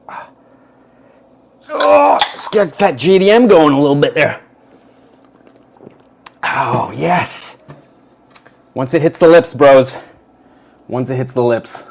Oh, let's get that GDM going a little bit there. Oh, yes. Once it hits the lips, bros. Once it hits the lips.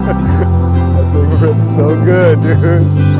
That thing rips so good, dude.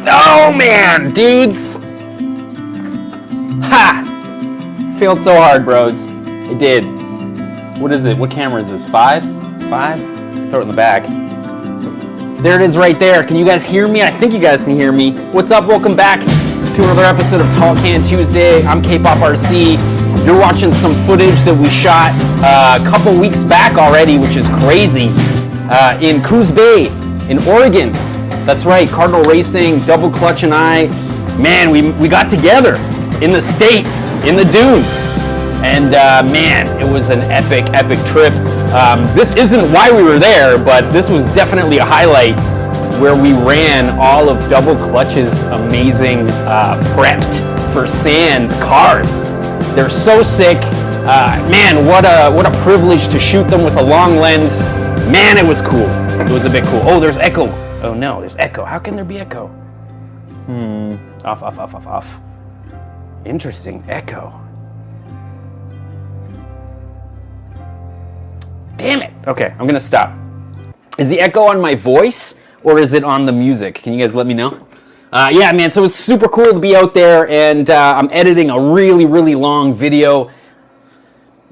Oh man, dudes! Ha! Failed so hard, bros. I did. What is it? What camera is this? 5? 5? Throw it in the back. There it is right there. Can you guys hear me? I think you guys can hear me. What's up? Welcome back to another episode of Tall Can Tuesday. I'm K-Pop RC. You're watching some footage that we shot a couple weeks back already, which is crazy, in Coos Bay, in Oregon. That's right, Cardinal Racing, Double Clutch and I, man, we got together in the States, in the Dunes. And man, it was an epic trip. This isn't why we were there, but this was definitely a highlight where we ran all of Double Clutch's amazing prepped for sand cars. They're so sick. Man, what a privilege to shoot them with a long lens. Man, it was cool. It was a bit cool. Oh, there's echo. Oh no, there's echo. How can there be echo? Off. Interesting, echo. Damn it. Okay, I'm gonna stop. Is the echo on my voice or is it on the music? Can you guys let me know? Yeah, man, so it's super cool to be out there, and I'm editing a really long video,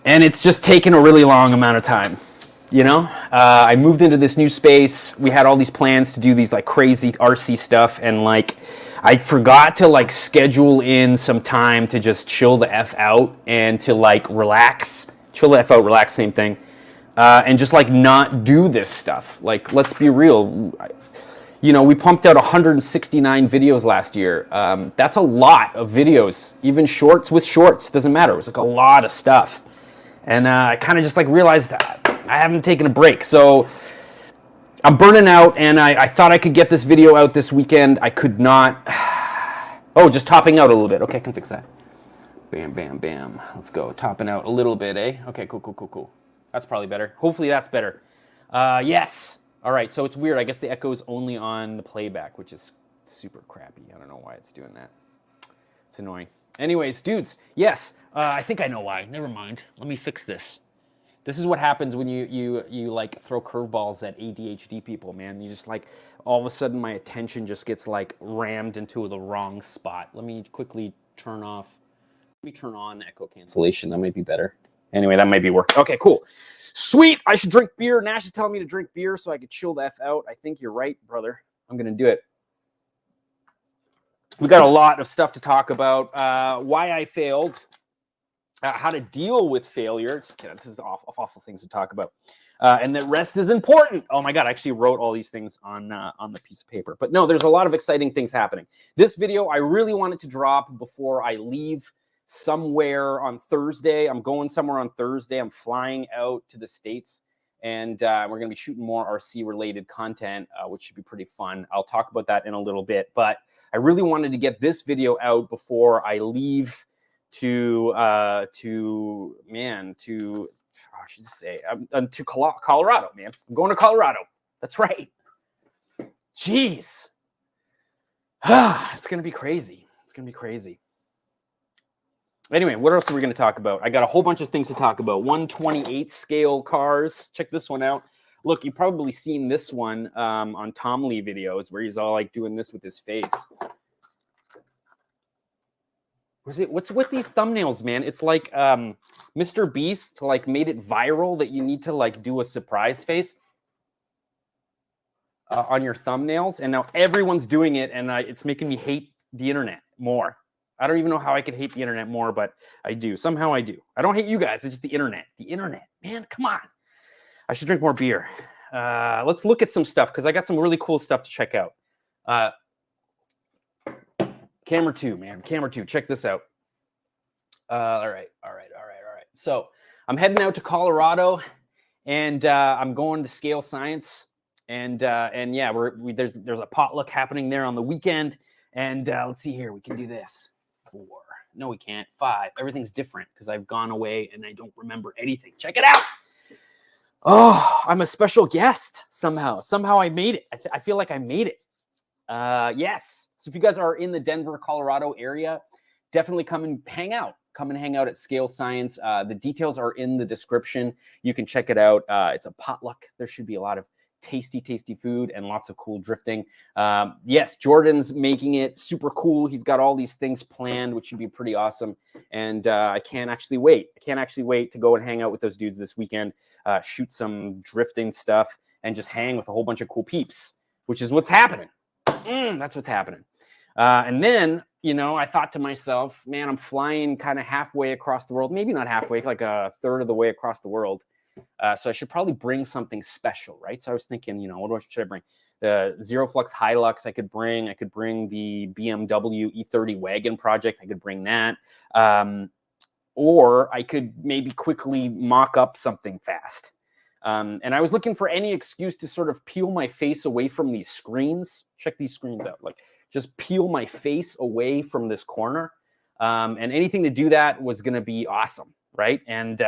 and it's just taken a really long amount of time. You know, I moved into this new space. We had all these plans to do these like crazy RC stuff, and like I forgot to like schedule in some time to just chill the F out and to like relax. Chill the F out, relax, same thing. And just like not do this stuff. Like, let's be real. You know, we pumped out 169 videos last year. That's a lot of videos. Even shorts with shorts, doesn't matter. It was like a lot of stuff. And I kind of just like realized that I haven't taken a break. So I'm burning out, and I thought I could get this video out this weekend. I could not. Oh, just topping out a little bit. Okay, I can fix that. Bam, bam, bam. Let's go. Topping out a little bit, eh? Okay, cool, cool, cool, cool. That's probably better. Hopefully that's better. Yes. All right, so it's weird. I guess the echo is only on the playback, which is super crappy. I don't know why it's doing that. It's annoying. Anyways, dudes, yes. I think I know why. Never mind. Let me fix this. This is what happens when you like throw curveballs at ADHD people, man. You just like, all of a sudden my attention just gets like rammed into the wrong spot. Let me quickly turn off. Let me turn on echo cancellation. That might be better. Anyway, that might be working. Okay, cool. Sweet. I should drink beer. Nash is telling me to drink beer so I could chill the F out. I think you're right, brother. I'm going to do it. We got a lot of stuff to talk about. Why I failed. How to deal with failure. Just kidding. This is awful things to talk about. And that rest is important. Oh my God, I actually wrote all these things on the piece of paper. But no, there's a lot of exciting things happening. This video, I really wanted to drop before I leave somewhere on Thursday. I'm going somewhere on Thursday. I'm flying out to the States, and we're going to be shooting more RC-related content, which should be pretty fun. I'll talk about that in a little bit. But I really wanted to get this video out before I leave to I should just say, to Colorado, man. I'm going to Colorado. That's right. Jeez. It's going to be crazy. It's going to be crazy. Anyway, what else are we going to talk about? I got a whole bunch of things to talk about. 1/28 scale cars. Check this one out. Look, you've probably seen this one on Tom Lee videos where he's all like doing this with his face. What's with these thumbnails, man? It's like Mr. Beast like made it viral that you need to like do a surprise face on your thumbnails, and now everyone's doing it, and it's making me hate the internet more. I don't even know how I could hate the internet more, but I do. Somehow I do. I don't hate you guys. It's just the internet. The internet, man, come on. I should drink more beer. Let's look at some stuff because I got some really cool stuff to check out. Camera 2, man. Camera 2. Check this out. All right. So I'm heading out to Colorado, and I'm going to Scale Science, and yeah, there's a potluck happening there on the weekend, and let's see here. We can do this. 4. No, we can't. 5. Everything's different because I've gone away and I don't remember anything. Check it out. Oh, I'm a special guest somehow. Somehow I made it. I feel like I made it. Yes. So if you guys are in the Denver, Colorado area, definitely come and hang out. Come and hang out at Scale Science. The details are in the description. You can check it out. It's a potluck. There should be a lot of tasty food and lots of cool drifting. Yes, Jordan's making it super cool. He's got all these things planned, which should be pretty awesome. And I can't actually wait. I can't actually wait to go and hang out with those dudes this weekend, shoot some drifting stuff, and just hang with a whole bunch of cool peeps, which is what's happening. That's what's happening. And then, I thought to myself, man, I'm flying kind of halfway across the world. Maybe not halfway, like a third of the way across the world. So I should probably bring something special, right? So I was thinking, what should I bring? The Zero Flux Hilux I could bring. I could bring the BMW E30 wagon project. I could bring that. Or I could maybe quickly mock up something fast. And I was looking for any excuse to sort of peel my face away from these screens. Check these screens out. Like, just peel my face away from this corner. And anything to do that was going to be awesome, right? And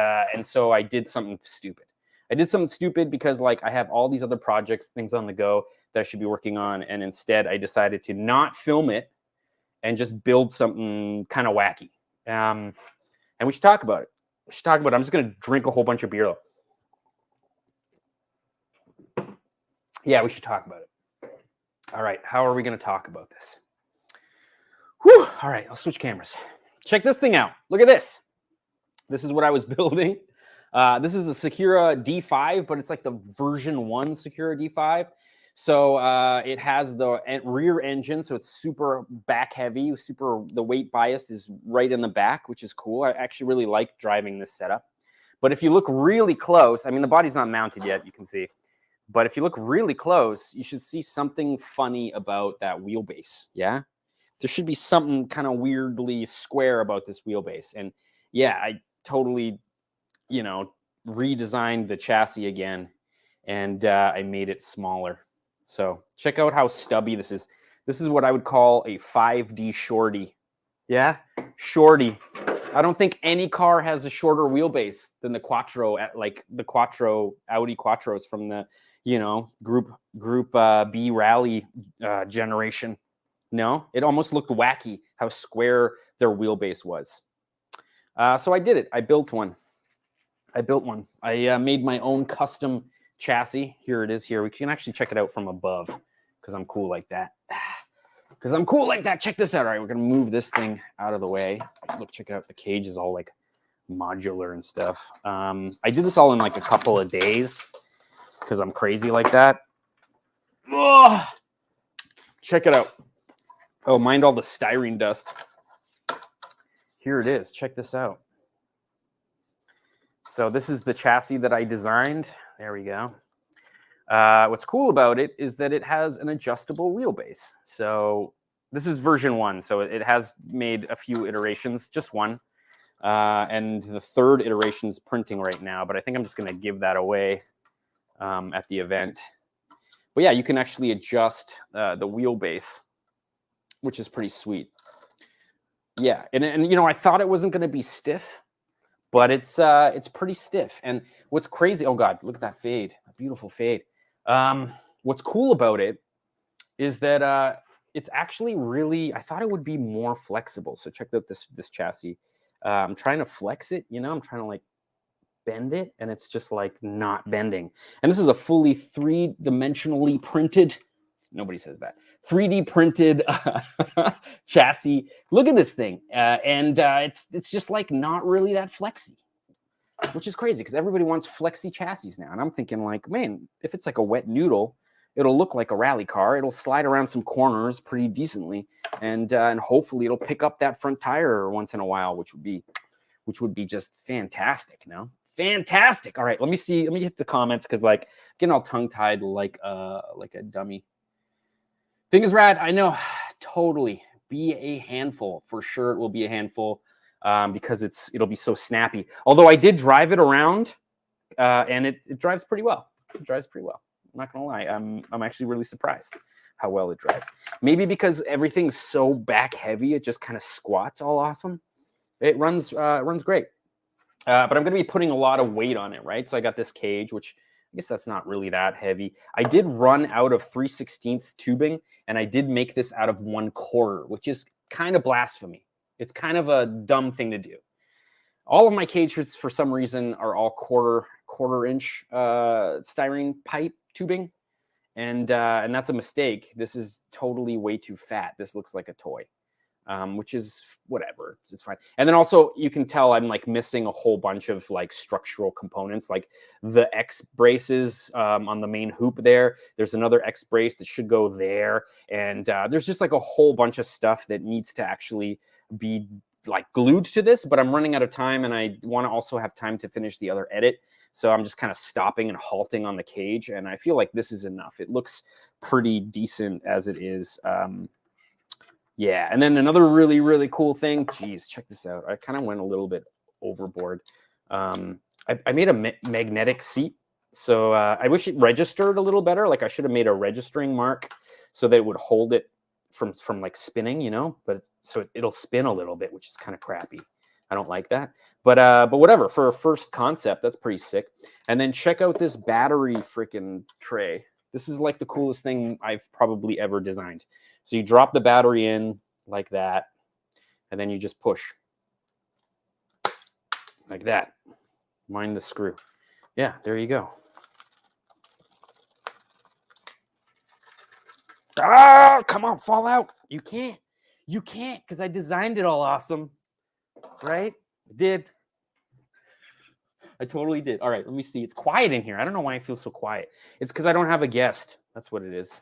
so I did something stupid. I did something stupid because, like, I have all these other projects, things on the go that I should be working on. And instead, I decided to not film it and just build something kind of wacky. And we should talk about it. I'm just going to drink a whole bunch of beer, though. Yeah, we should talk about it. All right, how are we going to talk about this? Whew. All right, I'll switch cameras. Check this thing out. Look at this. This is what I was building. This is a Sakura D5, but it's like the version 1 Sakura D5. So it has the rear engine, so it's super back heavy, the weight bias is right in the back, which is cool. I actually really like driving this setup. But if you look really close, I mean, the body's not mounted yet, you can see. But if you look really close, you should see something funny about that wheelbase, yeah? There should be something kind of weirdly square about this wheelbase. And yeah, I totally, redesigned the chassis again, and I made it smaller. So check out how stubby this is. This is what I would call a 5D shorty. Yeah, shorty. I don't think any car has a shorter wheelbase than the Quattro, like the Quattro, Audi Quattros from the, Group B rally generation. No, it almost looked wacky how square their wheelbase was. So I did it. I built one. I made my own custom chassis. Here it is here. We can actually check it out from above because I'm cool like that. Check this out. All right, we're going to move this thing out of the way. Look, check it out. The cage is all like modular and stuff. I did this all in like a couple of days because I'm crazy like that. Ugh. Check it out. Oh, mind all the styrene dust. Here it is. Check this out. So this is the chassis that I designed. There we go. What's cool about it is that it has an adjustable wheelbase. So this is version 1. So it has made a few iterations, just one. And the third iteration is printing right now, but I think I'm just going to give that away at the event. But yeah, you can actually adjust the wheelbase, which is pretty sweet. Yeah, and I thought it wasn't going to be stiff, but it's pretty stiff. And what's crazy, oh God, look at that fade, a beautiful fade. What's cool about it is that it's actually really, I thought it would be more flexible. So check out this chassis. I'm trying to flex it, I'm trying to like bend it, and it's just like not bending. And this is a fully 3-dimensionally printed, nobody says that, 3D printed chassis. Look at this thing. And it's just like not really that flexy, which is crazy because everybody wants flexy chassis now. And I'm thinking like, man, if it's like a wet noodle, it'll look like a rally car. It'll slide around some corners pretty decently. And hopefully it'll pick up that front tire once in a while, which would be just fantastic, Fantastic. All right, let me hit the comments because like getting all tongue-tied like a dummy. Thing is rad, I know, totally. Be a handful. For sure it will be a handful because it'll be so snappy. Although I did drive it around and it drives pretty well. It drives pretty well. I'm not gonna lie. I'm actually really surprised how well it drives. Maybe because everything's so back heavy, it just kind of squats all awesome. It runs great. But I'm gonna be putting a lot of weight on it, right? So I got this cage, which I guess that's not really that heavy. I did run out of 3/16 tubing, and I did make this out of 1/4, which is kind of blasphemy. It's kind of a dumb thing to do. All of my cages, for some reason, are all quarter-inch styrene pipe tubing, and that's a mistake. This is totally way too fat. This looks like a toy. Which is whatever, it's fine. And then also you can tell I'm like missing a whole bunch of like structural components, like the X braces on the main hoop there. There's another X brace that should go there. And there's just like a whole bunch of stuff that needs to actually be like glued to this, but I'm running out of time and I want to also have time to finish the other edit. So I'm just kind of stopping and halting on the cage. And I feel like this is enough. It looks pretty decent as it is. Yeah, and then another really, really cool thing. Geez, check this out. I kind of went a little bit overboard. I made a magnetic seat. So I wish it registered a little better. Like I should have made a registering mark so that it would hold it from like spinning, But so it'll spin a little bit, which is kind of crappy. I don't like that. But whatever. For a first concept, that's pretty sick. And then check out this battery freaking tray. This is like the coolest thing I've probably ever designed. So you drop the battery in like that, and then you just push like that. Mind the screw. Yeah, there you go. Ah, come on, fall out. You can't because I designed it all awesome, right? I did. I totally did. All right, let me see. It's quiet in here. I don't know why I feel so quiet. It's because I don't have a guest. That's what it is.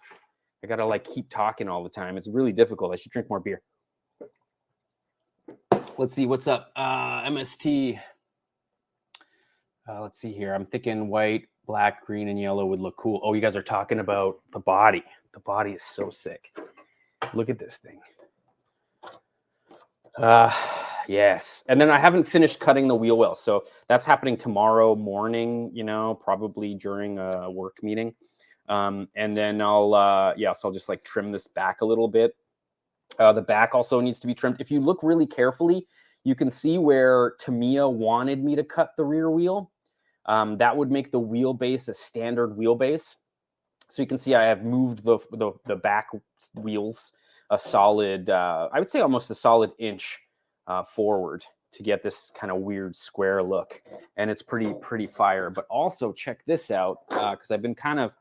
I gotta like keep talking all the time. It's really difficult. I should drink more beer. Let's see what's up. MST. Let's see here. I'm thinking white, black, green, and yellow would look cool. Oh, you guys are talking about the body. The body is so sick. Look at this thing. Yes. And then I haven't finished cutting the wheel well. So that's happening tomorrow morning, you know, probably during a work meeting. And then so I'll just like trim this back a little bit. The back also needs to be trimmed. If you look really carefully, you can see where Tamiya wanted me to cut the rear wheel. That would make the wheelbase a standard wheelbase. So you can see I have moved the back wheels a solid, I would say almost a solid inch forward to get this kind of weird square look. And it's pretty fire. But also check this out, because I've been kind of,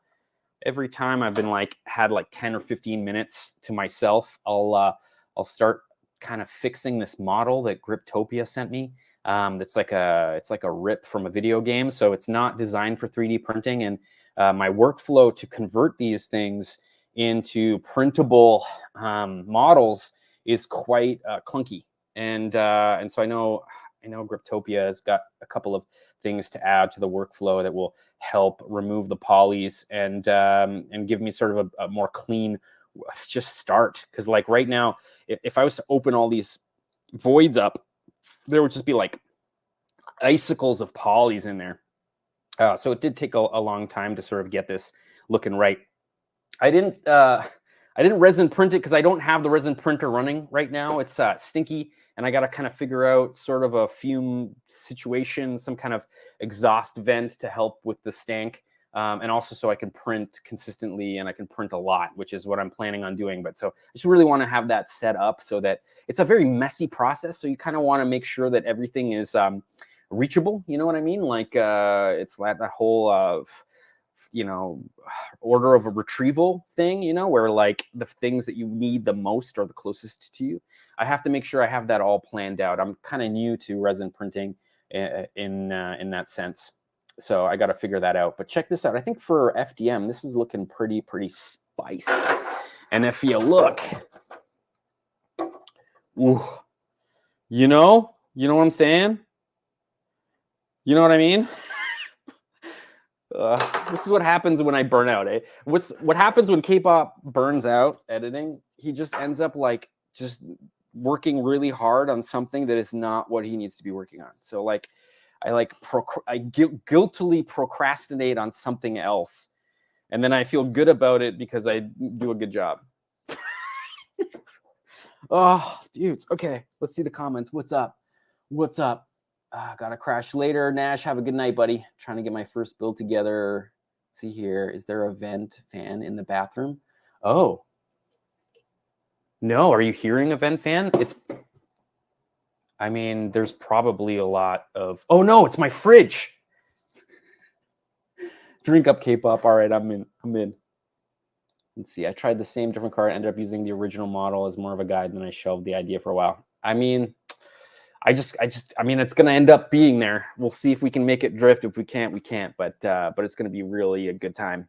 every time I've been like, had like 10 or 15 minutes to myself, I'll start kind of fixing this model that Griptopia sent me. It's like a rip from a video game. So it's not designed for 3D printing. And my workflow to convert these things into printable models is quite clunky. And so I know Griptopia has got a couple of things to add to the workflow that will help remove the polys and give me sort of a more clean just start. Because like right now, if I was to open all these voids up, there would just be like icicles of polys in there. So it did take a long time to sort of get this looking right. I didn't resin print it because I don't have the resin printer running right now. It's stinky, and I got to kind of figure out sort of a fume situation, some kind of exhaust vent to help with the stank, and also so I can print consistently and I can print a lot, which is what I'm planning on doing. But so I just really want to have that set up so that it's a very messy process. So you kind of want to make sure that everything is reachable. You know what I mean? Like it's that whole order of a retrieval thing, where like the things that you need the most are the closest to you. I have to make sure I have that all planned out. I'm kind of new to resin printing in that sense. So I got to figure that out. But check this out. I think for FDM, this is looking pretty spicy. And if you look, ooh, you know what I'm saying? You know what I mean? This is what happens when I burn out, eh? What happens when K-pop burns out editing? He just ends up like just working really hard on something that is not what he needs to be working on. So like I guiltily procrastinate on something else, and then I feel good about it because I do a good job. Oh, dudes. Okay, let's see the comments. What's up? Gotta crash later. Nash, have a good night, buddy. Trying to get my first build together. Let's see here. Is there a vent fan in the bathroom? Oh. No, are you hearing a vent fan? There's probably a lot of... Oh, no, it's my fridge. Drink up, K-pop. All right, I'm in. Let's see. I tried the same different car. I ended up using the original model as more of a guide, and then I shelved the idea for a while. It's going to end up being there. We'll see if we can make it drift. If we can't, we can't. But it's going to be really a good time.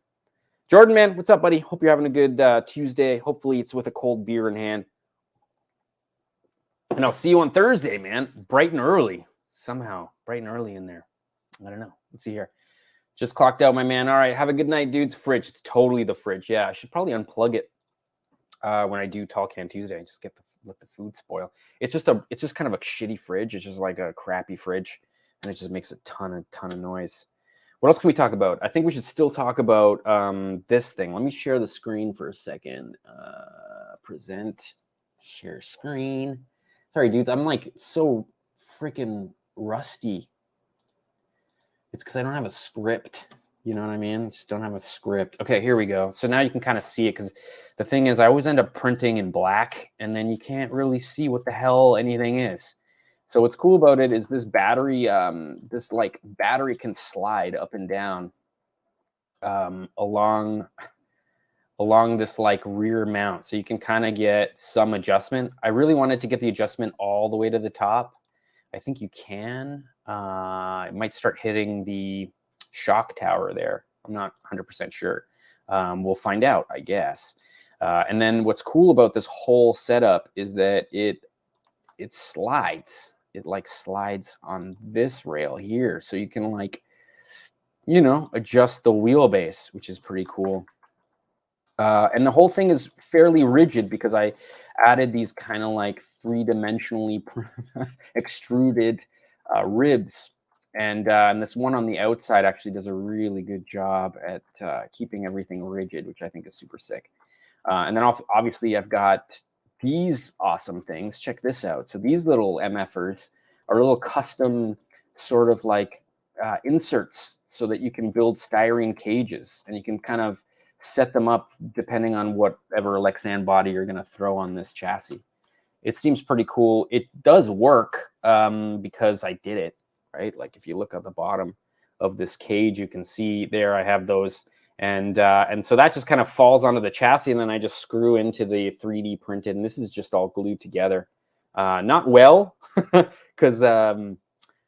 Jordan, man, what's up, buddy? Hope you're having a good Tuesday. Hopefully it's with a cold beer in hand. And I'll see you on Thursday, man. Bright and early. Somehow. Bright and early in there. I don't know. Let's see here. Just clocked out, my man. All right. Have a good night, dudes. Fridge. It's totally the fridge. Yeah, I should probably unplug it when I do Tall Can Tuesday. Just let the food spoil. It's just kind of a shitty fridge. It's just like a crappy fridge, and it just makes a ton of noise. What else can we talk about? I think we should still talk about this thing. Let me share the screen for a second. Present, share screen. Sorry, dudes. I'm like so freaking rusty. It's because I don't have a script. You know what I mean? Just don't have a script. Okay, here we go. So now you can kind of see it, because the thing is I always end up printing in black, and then you can't really see what the hell anything is. So what's cool about it is this battery, battery can slide up and down along this like rear mount. So you can kind of get some adjustment. I really wanted to get the adjustment all the way to the top. I think you can. It might start hitting the shock tower there. I'm not 100% sure. We'll find out, I guess. And then what's cool about this whole setup is that it slides. It like slides on this rail here, so you can like, you know, adjust the wheelbase, which is pretty cool. And the whole thing is fairly rigid because I added these kind of like three-dimensionally extruded ribs. And this one on the outside actually does a really good job at keeping everything rigid, which I think is super sick. And then obviously I've got these awesome things. Check this out. So these little MFers are little custom sort of like inserts so that you can build styrene cages, and you can kind of set them up depending on whatever Lexan body you're going to throw on this chassis. It seems pretty cool. It does work because I did it, right? Like if you look at the bottom of this cage, you can see there I have those. And so that just kind of falls onto the chassis, and then I just screw into the 3D printed, and this is just all glued together. Not well, because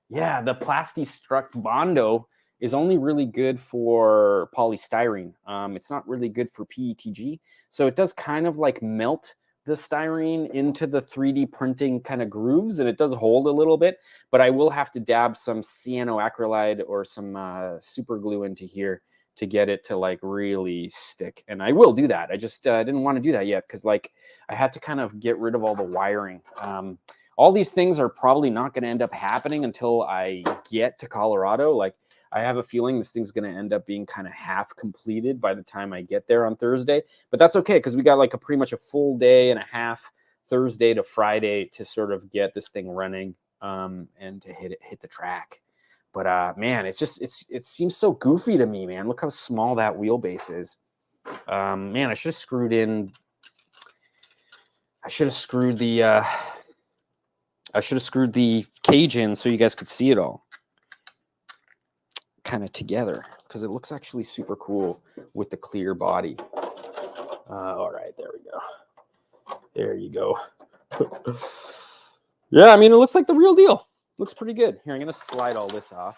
yeah, the Plastistruct Bondo is only really good for polystyrene. It's not really good for PETG. So it does kind of like melt the styrene into the 3D printing kind of grooves, and it does hold a little bit, but I will have to dab some cyanoacrylide or some super glue into here to get it to like really stick. And I will do that. I just didn't want to do that yet because like I had to kind of get rid of all the wiring. All these things are probably not going to end up happening until I get to Colorado. Like I have a feeling this thing's going to end up being kind of half completed by the time I get there on Thursday, but that's okay because we got like pretty much a full day and a half, Thursday to Friday, to sort of get this thing running and to hit the track. But man, it seems so goofy to me, man. Look how small that wheelbase is. Man, I should have screwed the cage in so you guys could see it all kind of together, because it looks actually super cool with the clear body. All right, there we go. There you go. Yeah, I mean, it looks like the real deal. Looks pretty good. Here, I'm going to slide all this off.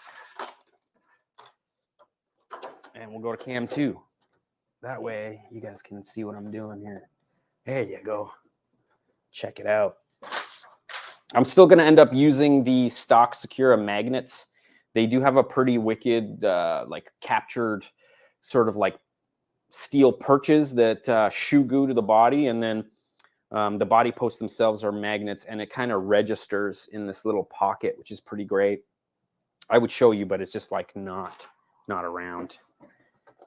And we'll go to cam 2. That way, you guys can see what I'm doing here. There you go. Check it out. I'm still going to end up using the stock Secura magnets. They do have a pretty wicked, like captured sort of like steel perches that shoe goo to the body. And then the body posts themselves are magnets, and it kind of registers in this little pocket, which is pretty great. I would show you, but it's just like not around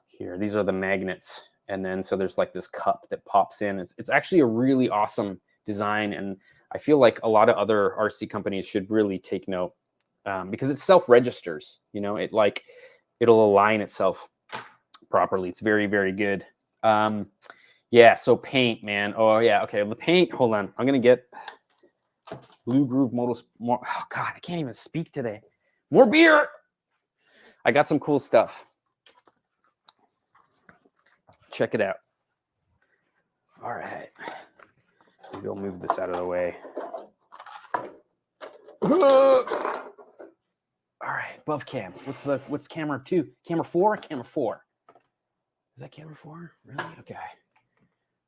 here. These are the magnets. And then so there's like this cup that pops in. It's actually a really awesome design. And I feel like a lot of other RC companies should really take note because it self-registers, you know, it'll align itself properly. It's very, very good. Yeah, so paint, man. Oh, yeah, okay. The paint, hold on. I'm going to get Blue Groove Motos. More. Oh, God, I can't even speak today. More beer. I got some cool stuff. Check it out. All right. Maybe I'll move this out of the way. All right, above cam. What's camera 2? Camera 4? Camera 4. Is that camera 4? Really? Okay.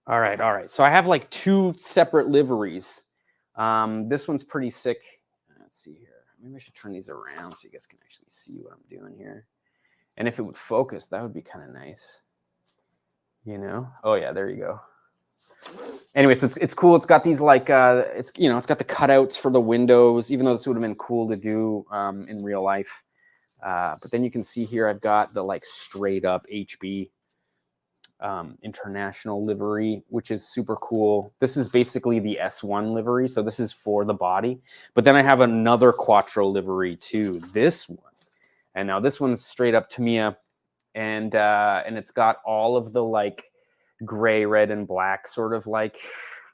All right. So I have like 2 separate liveries. This one's pretty sick. Let's see here. Maybe I should turn these around so you guys can actually see what I'm doing here. And if it would focus, that would be kind of nice. You know? Oh yeah, there you go. Anyway, so it's cool. It's got these like it's got the cutouts for the windows, even though this would have been cool to do in real life. But then you can see here I've got the like straight up HB international livery, which is super cool. This is basically the S1 livery, so this is for the body. But then I have another Quattro livery too, this one. And now this one's straight up Tamiya, and it's got all of the like gray, red, and black sort of like,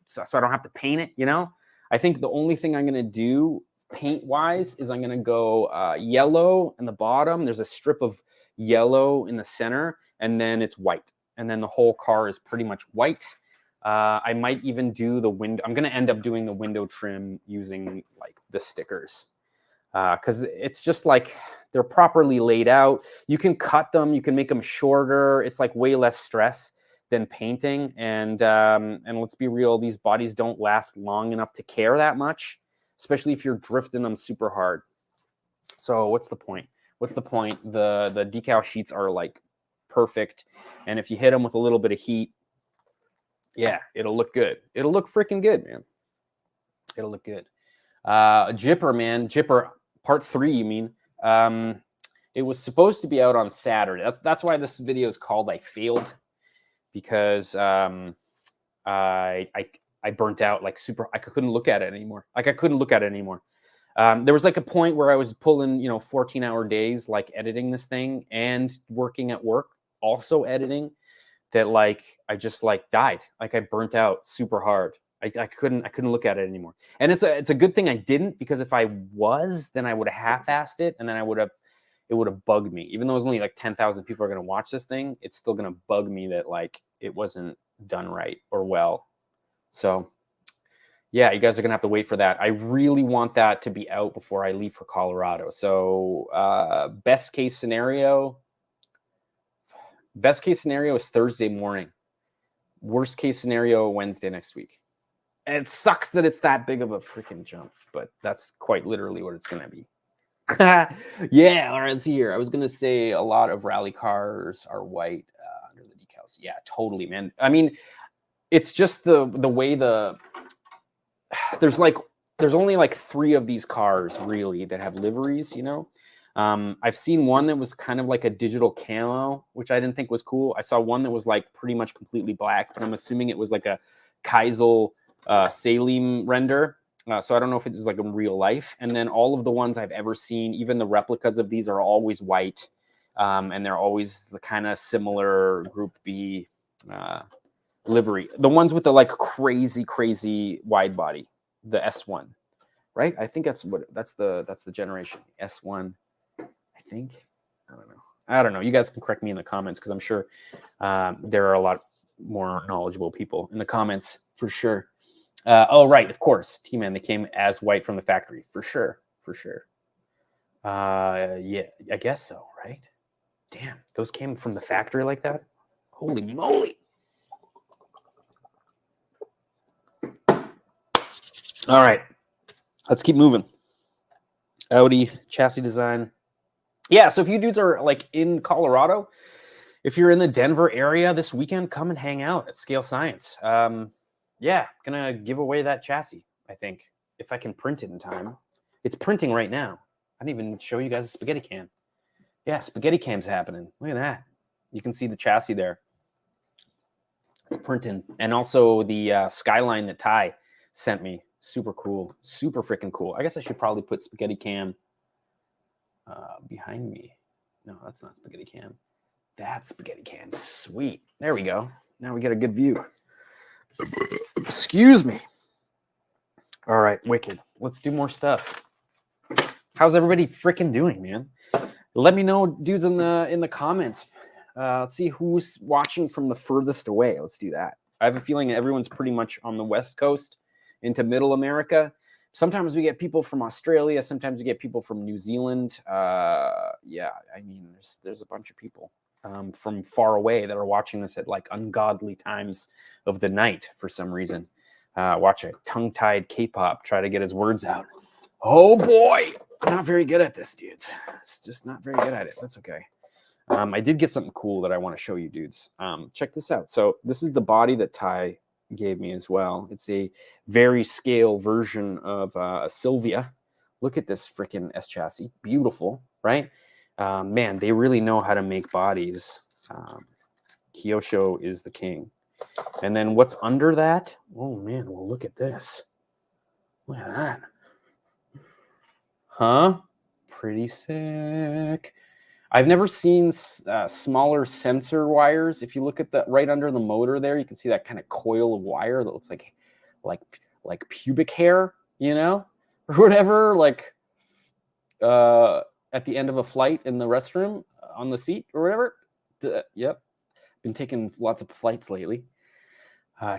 so I don't have to paint it, you know? I think the only thing I'm gonna do paint-wise is I'm gonna go yellow in the bottom. There's a strip of yellow in the center, and then it's white. And then the whole car is pretty much white. I might even do the window. I'm going to end up doing the window trim using like the stickers. because it's just like they're properly laid out. You can cut them, you can make them shorter. It's like way less stress than painting. And let's be real, these bodies don't last long enough to care that much, especially if you're drifting them super hard. So what's the point? What's the point? The decal sheets are like perfect, and if you hit them with a little bit of heat, yeah, it'll look good. It'll look freaking good, man. It'll look good. Jipper, man. Jipper part 3, you mean? It was supposed to be out on Saturday. That's why this video is called I Failed, because I burnt out like super. I couldn't look at it anymore. There was like a point where I was pulling, 14-hour days, like editing this thing and working at work, also editing, that like I just like died. Like I burnt out super hard. I couldn't look at it anymore. And it's a good thing I didn't, because if I was, then I would have half-assed it, and then it would have bugged me. Even though it's only like 10,000 people are going to watch this thing, it's still going to bug me that like it wasn't done right or well. So yeah, you guys are going to have to wait for that. I really want that to be out before I leave for Colorado. So best case scenario is Thursday morning. Worst case scenario, Wednesday next week. And it sucks that it's that big of a freaking jump, but that's quite literally what it's going to be. Yeah, all right, let's see here. I was going to say a lot of rally cars are white under the decals. Yeah, totally, man. I mean, it's just the way there's only like 3 of these cars really that have liveries, I've seen one that was kind of like a digital camo, which I didn't think was cool. I saw one that was like pretty much completely black, but I'm assuming it was like a Kaisel Salim render. So I don't know if it was like in real life. And then all of the ones I've ever seen, even the replicas of these, are always white. And they're always the kind of similar Group B livery. The ones with the like crazy wide body, the S1, right? I think that's the generation S1. I think. I don't know. You guys can correct me in the comments, because I'm sure there are a lot more knowledgeable people in the comments for sure. Oh, right, of course, T-Man. They came as white from the factory, for sure. Yeah, I guess so, right? Damn, those came from the factory like that? Holy moly! All right, let's keep moving. Audi chassis design. Yeah, so if you dudes are like in Colorado, if you're in the Denver area this weekend, come and hang out at Scale Science. Yeah, gonna give away that chassis, I think, if I can print it in time. It's printing right now. I didn't even show you guys a spaghetti can. Yeah, spaghetti cam's happening. Look at that. You can see the chassis there. It's printing. And also the Skyline that Ty sent me. Super cool. Super freaking cool. I guess I should probably put spaghetti cam behind me. No, that's not spaghetti cam. That's spaghetti cam. Sweet. There we go. Now we get a good view. Excuse me. All right, wicked. Let's do more stuff. How's everybody freaking doing, man? Let me know, dudes, in the comments. Let's see who's watching from the furthest away. Let's do that. I have a feeling everyone's pretty much on the West Coast into Middle America. Sometimes we get people from Australia. Sometimes we get people from New Zealand. Yeah, I mean, there's a bunch of people from far away that are watching this at like ungodly times of the night for some reason. Watch a tongue-tied K-pop try to get his words out. Oh boy, I'm not very good at this, dudes. It's just not very good at it. That's okay. I did get something cool that I want to show you, dudes. Check this out. So this is the body that Ty gave me as well. It's a very scale version of a Sylvia. Look at this freaking S chassis. Beautiful, right? Man, they really know how to make bodies. Kyosho is the king. And then what's under that? Oh, man, well, look at this. Look at that. Huh? Pretty sick. I've never seen smaller sensor wires. If you look at the right under the motor there, you can see that kind of coil of wire that looks like pubic hair, you know, or whatever, like at the end of a flight in the restroom on the seat or whatever. Yep. Been taking lots of flights lately.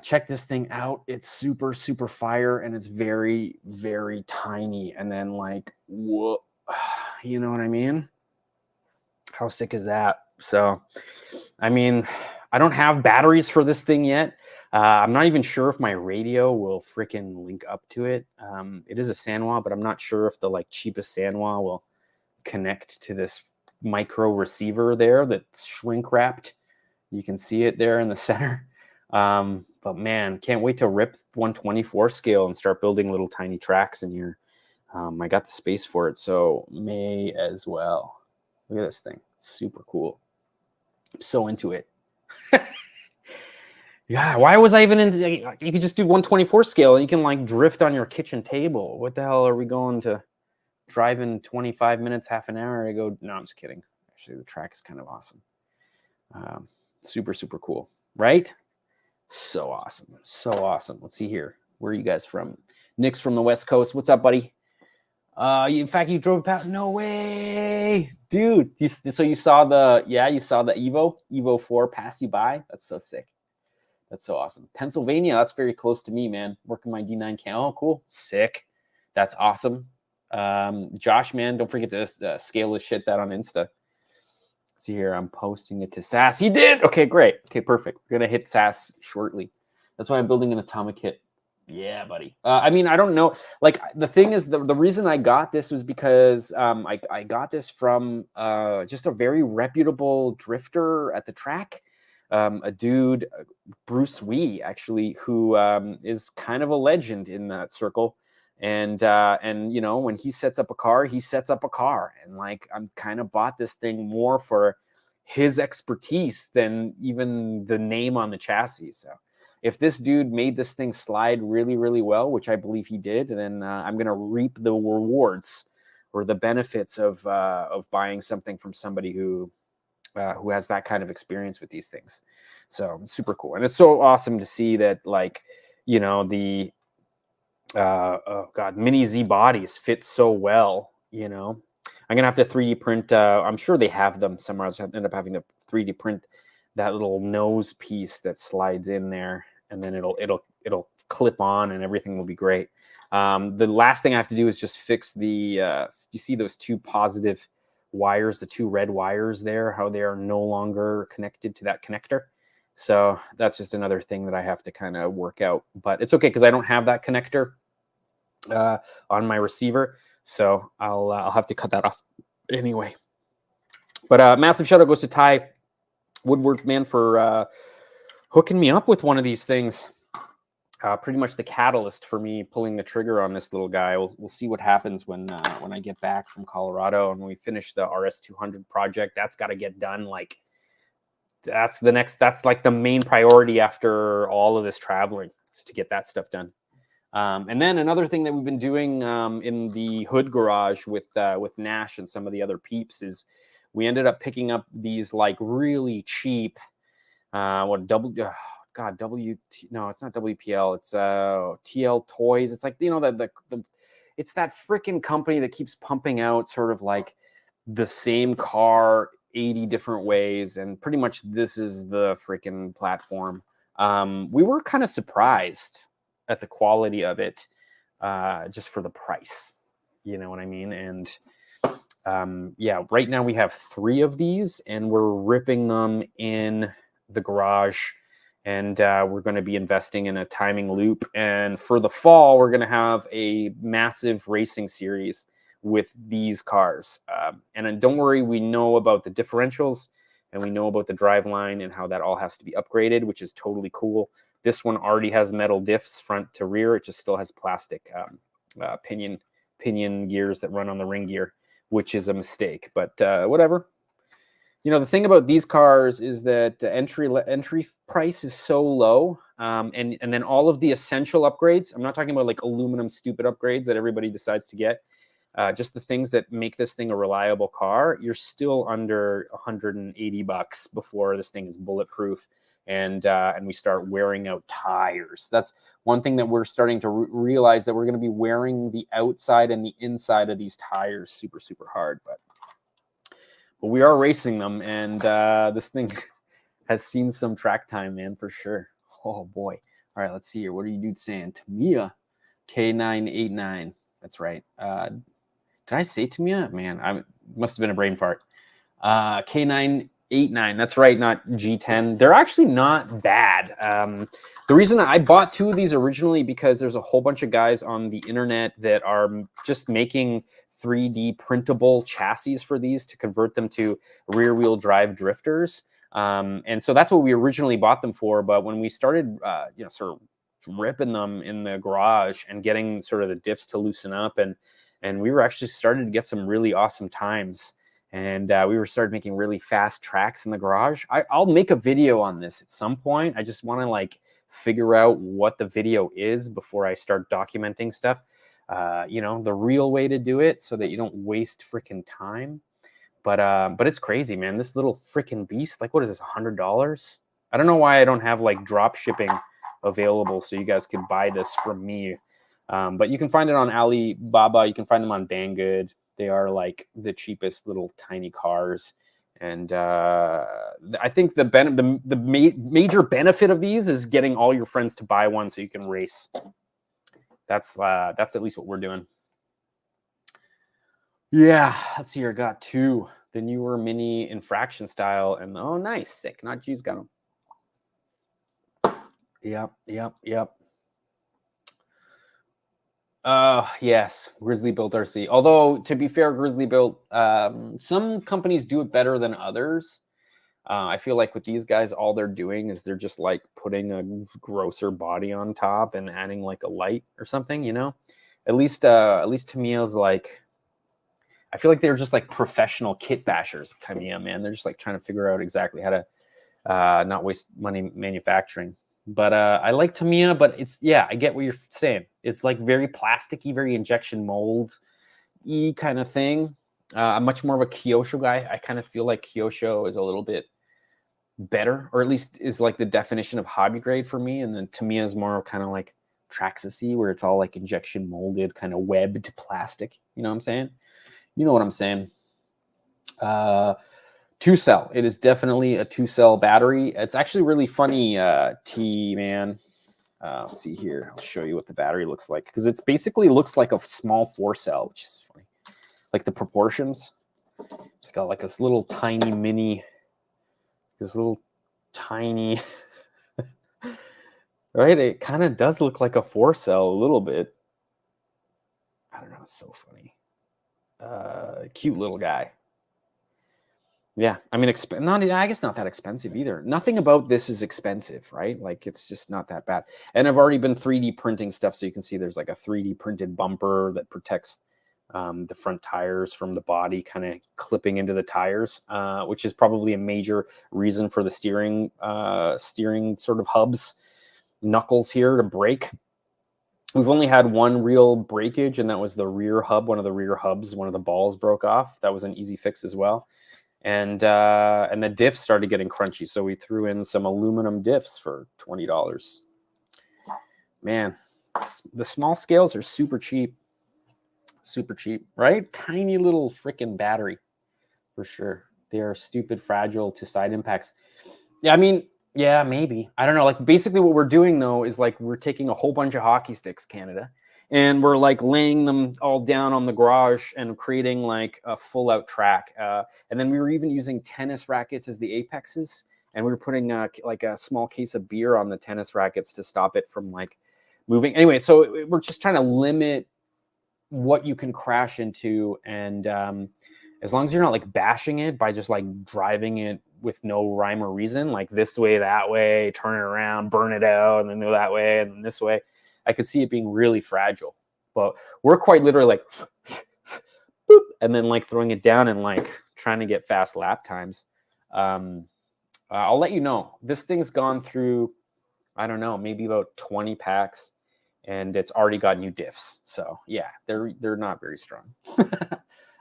Check this thing out. It's super, super fire, and it's very, very tiny. And then like, whoa, you know what I mean? How sick is that? So, I mean, I don't have batteries for this thing yet. I'm not even sure if my radio will freaking link up to it. It is a Sanwa, but I'm not sure if the like cheapest Sanwa will connect to this micro receiver there that's shrink wrapped. You can see it there in the center. But man, can't wait to rip 124 scale and start building little tiny tracks in here. I got the space for it, so may as well. Look at this thing. Super cool. I'm so into it. Yeah, why was I even into, you could just do 124 scale and you can like drift on your kitchen table. What the hell are we going to drive in 25 minutes, half an hour? I go, no, I'm just kidding. Actually, the track is kind of awesome. Super, super cool, right? So awesome. So awesome. Let's see here. Where are you guys from? Nick's from the West Coast. What's up, buddy? In fact, you drove past. No way, dude. So you saw the Evo 4 pass you by. That's so sick. That's so awesome. Pennsylvania, that's very close to me, man. Working my D9 cam. Oh, cool. Sick. That's awesome. Josh, man, don't forget to scale this shit that on Insta. See here, I'm posting it to SAS. He did. Okay, great. Okay, perfect. We're gonna hit SAS shortly. That's why I'm building an atomic kit. Yeah, buddy. I mean, I don't know. Like the thing is, the reason I got this was because I got this from just a very reputable drifter at the track, a dude, Bruce Wee, actually, who is kind of a legend in that circle. And you know, when he sets up a car, he sets up a car. And like, I'm kind of bought this thing more for his expertise than even the name on the chassis. So if this dude made this thing slide really, really well, which I believe he did, then I'm going to reap the rewards or the benefits of buying something from somebody who has that kind of experience with these things. So it's super cool. And it's so awesome to see that, like, you know, the oh god, mini Z bodies fit so well. You know, I'm gonna have to 3D print. I'm sure they have them somewhere else. I end up having to 3D print that little nose piece that slides in there, and then it'll clip on, and everything will be great. The last thing I have to do is just fix the. You see those two positive wires, the two red wires there, how they are no longer connected to that connector. So that's just another thing that I have to kind of work out. But it's okay because I don't have that connector on my receiver, so I'll have to cut that off anyway. But massive shout out goes to Ty Woodwork, man, for hooking me up with one of these things. Pretty much the catalyst for me pulling the trigger on this little guy. We'll see what happens when I get back from Colorado and we finish the RS200 project. That's got to get done. Like that's like the main priority after all of this traveling, is to get that stuff done. And then another thing that we've been doing in the hood garage with Nash and some of the other peeps is we ended up picking up these like really cheap no, it's not WPL, it's TL Toys. It's like, you know, the it's that freaking company that keeps pumping out sort of like the same car 80 different ways, and pretty much this is the freaking platform. We were kind of surprised at the quality of it, just for the price, you know what I mean? And yeah, right now we have 3 of these and we're ripping them in the garage, and we're going to be investing in a timing loop. And for the fall, we're going to have a massive racing series with these cars. And don't worry, we know about the differentials and we know about the driveline and how that all has to be upgraded, which is totally cool. This one already has metal diffs front to rear. It just still has plastic pinion gears that run on the ring gear, which is a mistake, but whatever. You know, the thing about these cars is that the entry price is so low, and then all of the essential upgrades, I'm not talking about like aluminum stupid upgrades that everybody decides to get, just the things that make this thing a reliable car, you're still under $180 before this thing is bulletproof. And we start wearing out tires. That's one thing that we're starting to realize, that we're going to be wearing the outside and the inside of these tires super, super hard. But we are racing them, and this thing has seen some track time, man, for sure. Oh boy. All right, let's see here. What are you dudes saying? Tamiya K989. That's right. Did I say Tamiya? Man, I must have been a brain fart. K989. That's right, not G10. They're actually not bad. The reason I bought two of these originally because there's a whole bunch of guys on the internet that are just making 3D printable chassis for these to convert them to rear-wheel drive drifters. And so that's what we originally bought them for. But when we started, sort of ripping them in the garage and getting sort of the diffs to loosen up, and we were actually starting to get some really awesome times. And we were started making really fast tracks in the garage. I'll make a video on this at some point. I just want to like figure out what the video is before I start documenting stuff. The real way to do it so that you don't waste freaking time. But it's crazy, man. This little freaking beast, like, what is this, $100? I don't know why I don't have like drop shipping available so you guys could buy this from me. But you can find it on Alibaba. You can find them on Banggood. They are like the cheapest little tiny cars. And I think the major benefit of these is getting all your friends to buy one so you can race. That's at least what we're doing. Yeah, let's see here. I got two. The newer mini infraction style. And oh, nice. Sick. Not G's got them. Yep. Yes, Grizzly Built RC. Although, to be fair, Grizzly Built, some companies do it better than others. I feel like with these guys, all they're doing is they're just like putting a grosser body on top and adding like a light or something, you know? At least Tamiya's like, I feel like they're just like professional kit bashers, Tamiya, man. They're just like trying to figure out exactly how to not waste money manufacturing. But I like Tamiya, but it's, yeah, I get what you're saying. It's like very plasticky, very injection mold-y kind of thing. I'm much more of a Kyosho guy. I kind of feel like Kyosho is a little bit better, or at least is like the definition of hobby grade for me. And then Tamiya is more kind of like Traxxas-y, where it's all like injection molded, kind of webbed plastic. You know what I'm saying? You know what I'm saying? 2-cell. It is definitely a 2-cell battery. It's actually really funny, man. Let's see here. I'll show you what the battery looks like, because it's basically looks like a small 4-cell, which is funny. Like the proportions. It's like this little tiny mini, right? It kind of does look like a 4-cell a little bit. I don't know. It's so funny. Cute little guy. Yeah, I mean, I guess not that expensive either. Nothing about this is expensive, right? Like, it's just not that bad. And I've already been 3D printing stuff, so you can see there's like a 3D printed bumper that protects the front tires from the body kind of clipping into the tires, which is probably a major reason for the steering sort of hubs, knuckles here to break. We've only had one real breakage, and that was the rear hub. One of the rear hubs, one of the balls broke off. That was an easy fix as well. And the diffs started getting crunchy, so we threw in some aluminum diffs for $20. Man, the small scales are super cheap, right? Tiny little freaking battery, for sure. They are stupid fragile to side impacts. Yeah, I mean, yeah, maybe. I don't know. Like, basically what we're doing, though, is like we're taking a whole bunch of hockey sticks, Canada, and we're like laying them all down on the garage and creating like a full out track. And then we were even using tennis rackets as the apexes. And we were putting like a small case of beer on the tennis rackets to stop it from like moving. Anyway, so we're just trying to limit what you can crash into. And as long as you're not like bashing it by just like driving it with no rhyme or reason, like this way, that way, turn it around, burn it out, and then go that way, and then this way, I could see it being really fragile. But we're quite literally like, boop, and then like throwing it down and like trying to get fast lap times. I'll let you know. This thing's gone through, I don't know, maybe about 20 packs, and it's already got new diffs. So yeah, they're not very strong.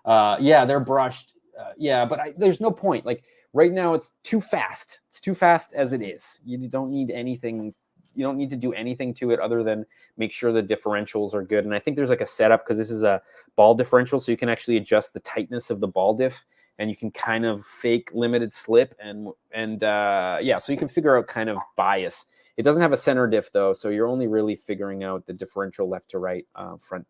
Yeah, they're brushed. Yeah, but there's no point. Like right now, it's too fast. It's too fast as it is. You don't need anything. You don't need to do anything to it other than make sure the differentials are good. And I think there's like a setup, because this is a ball differential, so you can actually adjust the tightness of the ball diff and you can kind of fake limited slip and yeah, so you can figure out kind of bias. It doesn't have a center diff though, so you're only really figuring out the differential left to right, front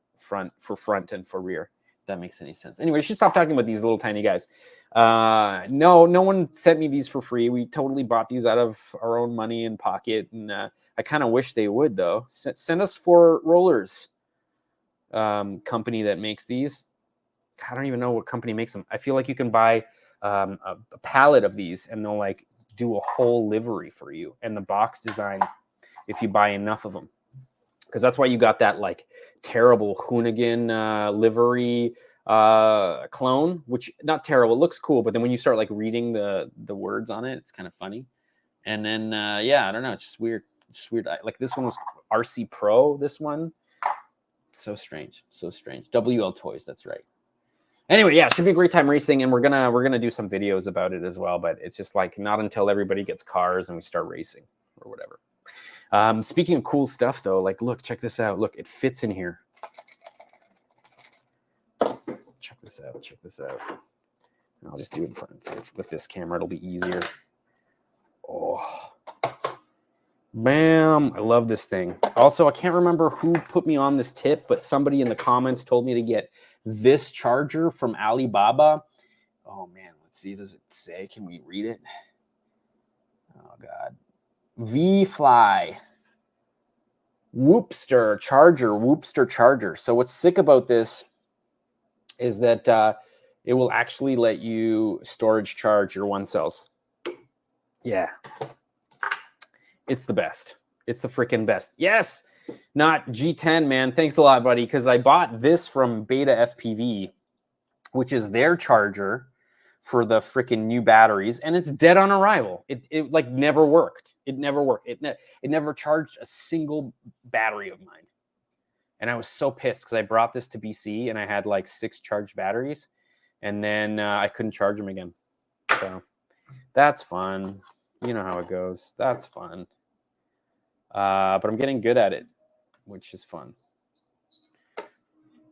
and for rear. If that makes any sense. Anyway, I should stop talking about these little tiny guys. No one sent me these for free. We totally bought these out of our own money and pocket, and I kind of wish they would though. Send us for rollers. Company that makes these. I don't even know what company makes them. I feel like you can buy a pallet of these, and they'll like do a whole livery for you, and the box design if you buy enough of them. Because that's why you got that like terrible Hoonigan livery clone, which not terrible, it looks cool, but then when you start like reading the words on it, it's kind of funny. And then yeah, I don't know, it's just weird. It's just weird. Like this one was RC Pro. This one, so strange, so strange. WL Toys, that's right. Anyway, yeah, it should be a great time racing, and we're gonna do some videos about it as well. But it's just like not until everybody gets cars and we start racing or whatever. Speaking of cool stuff, though, like, look, check this out. Look, it fits in here. Check this out. Check this out. I'll just do it in front with this camera. It'll be easier. Oh, bam. I love this thing. Also, I can't remember who put me on this tip, but somebody in the comments told me to get this charger from Alibaba. Oh, man. Let's see. Does it say? Can we read it? Oh, God. V-Fly Whoopster charger. So what's sick about this is that it will actually let you storage charge your one cells. Yeah, it's the best. It's the freaking best. Yes, not G10, man. Thanks a lot, buddy, because I bought this from Beta FPV, which is their charger for the freaking new batteries, and it's dead on arrival. It like never worked. It never worked. It never charged a single battery of mine. And I was so pissed because I brought this to BC and I had like 6 charged batteries, and then I couldn't charge them again. So that's fun. You know how it goes. That's fun. But I'm getting good at it, which is fun.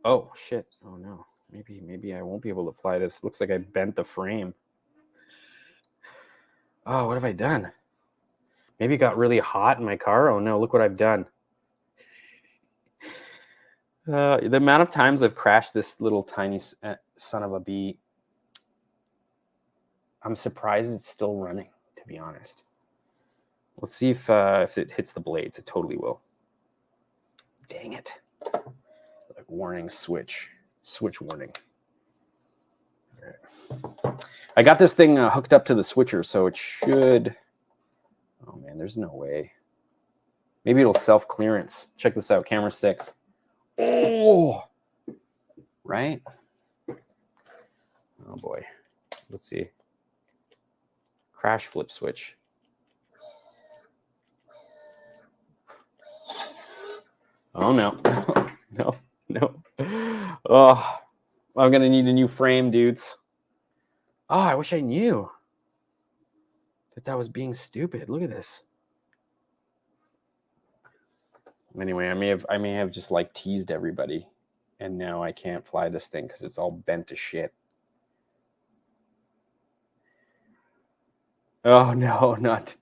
Oh, shit. Oh, no. Maybe I won't be able to fly this. Looks like I bent the frame. Oh, what have I done? Maybe it got really hot in my car. Oh, no. Look what I've done. The amount of times I've crashed this little tiny son of a bee, I'm surprised it's still running, to be honest. Let's see if it hits the blades. It totally will. Dang it. Like warning switch. Switch warning. All right. I got this thing hooked up to the switcher, so it should... Oh, man, there's no way. Maybe it'll self-clearance. Check this out. Camera 6. Oh! Right? Oh, boy. Let's see. Crash flip switch. Oh, no. No. Oh, I'm going to need a new frame, dudes. Oh, I wish I knew that was being stupid. Look at this. Anyway, I may have just like teased everybody, and now I can't fly this thing because it's all bent to shit. Oh no, not.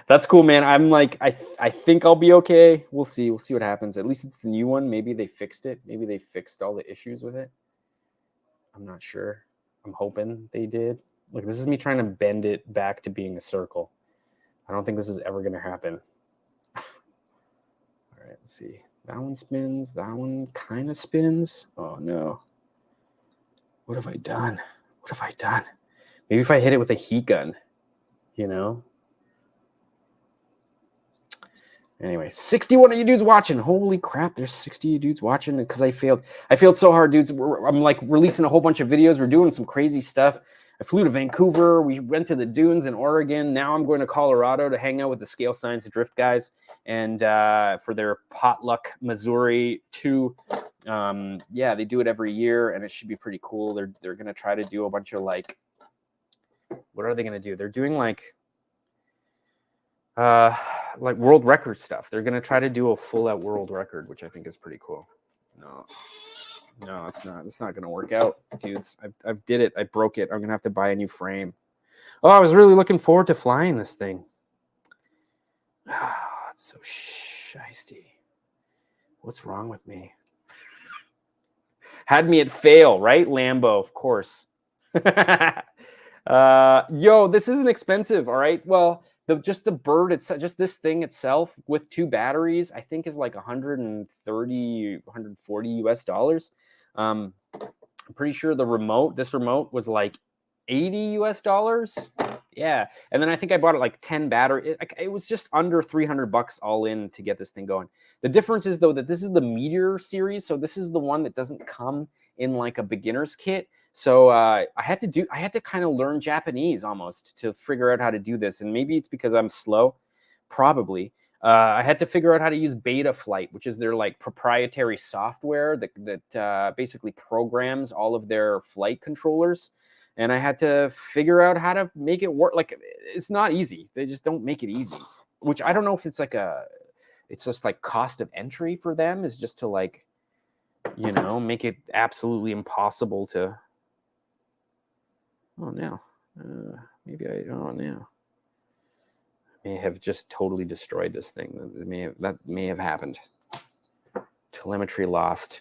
That's cool, man. I'm like, I think I'll be okay. We'll see. We'll see what happens. At least it's the new one. Maybe they fixed it. Maybe they fixed all the issues with it. I'm not sure. I'm hoping they did. Look, this is me trying to bend it back to being a circle. I don't think this is ever going to happen. All right, let's see. That one spins. That one kind of spins. Oh, no. What have I done? What have I done? Maybe if I hit it with a heat gun, you know? Anyway, 61 of you dudes watching. Holy crap, there's 60 of you dudes watching because I failed. I failed so hard, dudes. I'm like releasing a whole bunch of videos. We're doing some crazy stuff. I flew to Vancouver. We went to the dunes in Oregon. Now I'm going to Colorado to hang out with the Scale Science Drift guys and for their Potluck Missouri 2. Yeah, they do it every year, and it should be pretty cool. They're going to try to do a bunch of like, what are they going to do? They're doing like world record stuff. They're going to try to do a full out world record, which I think is pretty cool. No, No, it's not. It's not gonna work out, dudes. I've did it. I broke it. I'm gonna have to buy a new frame. Oh, I was really looking forward to flying this thing. Oh, it's so shisty. What's wrong with me? Had me at fail, right? Lambo, of course. Yo, this isn't expensive, all right? Well, just the bird, it's just this thing itself with 2 batteries, I think is like 130, 140 US dollars. I'm pretty sure this remote was like 80 US dollars. Yeah. And then I think I bought it like 10 battery. It was just under 300 bucks all in to get this thing going. The difference is though that this is the Meteor series. So this is the one that doesn't come in like a beginner's kit. So I had to kind of learn Japanese almost to figure out how to do this. And maybe it's because I'm slow, probably. I had to figure out how to use Betaflight, which is their like proprietary software that basically programs all of their flight controllers. And I had to figure out how to make it work. Like, it's not easy. They just don't make it easy, which I don't know if it's like it's just like cost of entry for them is just to like, you know, make it absolutely impossible to. Oh, no. Oh, no. I may have just totally destroyed this thing. That may have happened. Telemetry lost.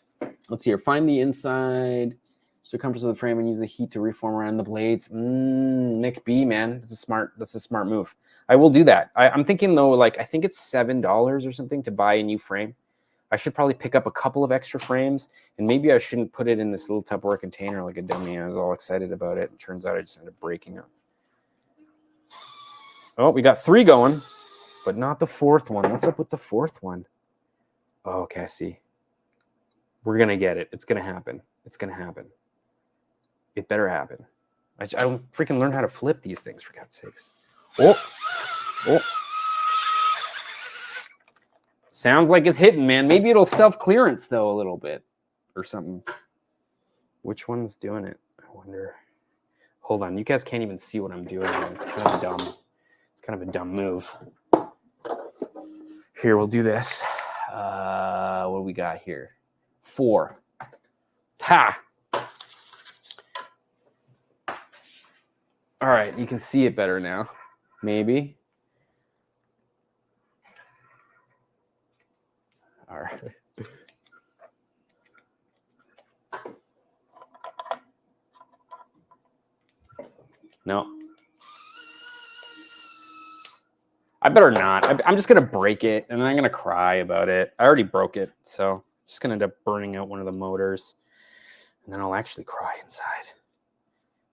Let's see here. Find the inside circumference of the frame and use the heat to reform around the blades. Nick B, man, that's a smart move. I will do that. I'm thinking though, like I think it's $7 or something to buy a new frame. I should probably pick up a couple of extra frames, and maybe I shouldn't put it in this little Tupperware container like a dummy. I was all excited about it. It turns out I just ended up breaking it. Oh, we got 3 going, but not the 4th one. What's up with the 4th one? Oh, okay, I see. We're gonna get it. It's gonna happen. It's gonna happen. It better happen. I don't freaking learn how to flip these things, for God's sakes. Oh. Sounds like it's hitting, man. Maybe it'll self-clearance, though, a little bit. Or something. Which one's doing it? I wonder. Hold on. You guys can't even see what I'm doing. It's kind of dumb. It's kind of a dumb move. Here, we'll do this. What do we got here? 4. Ha! All right, you can see it better now. Maybe. All right. No. I better not. I'm just going to break it, and then I'm going to cry about it. I already broke it, so I'm just going to end up burning out one of the motors. And then I'll actually cry inside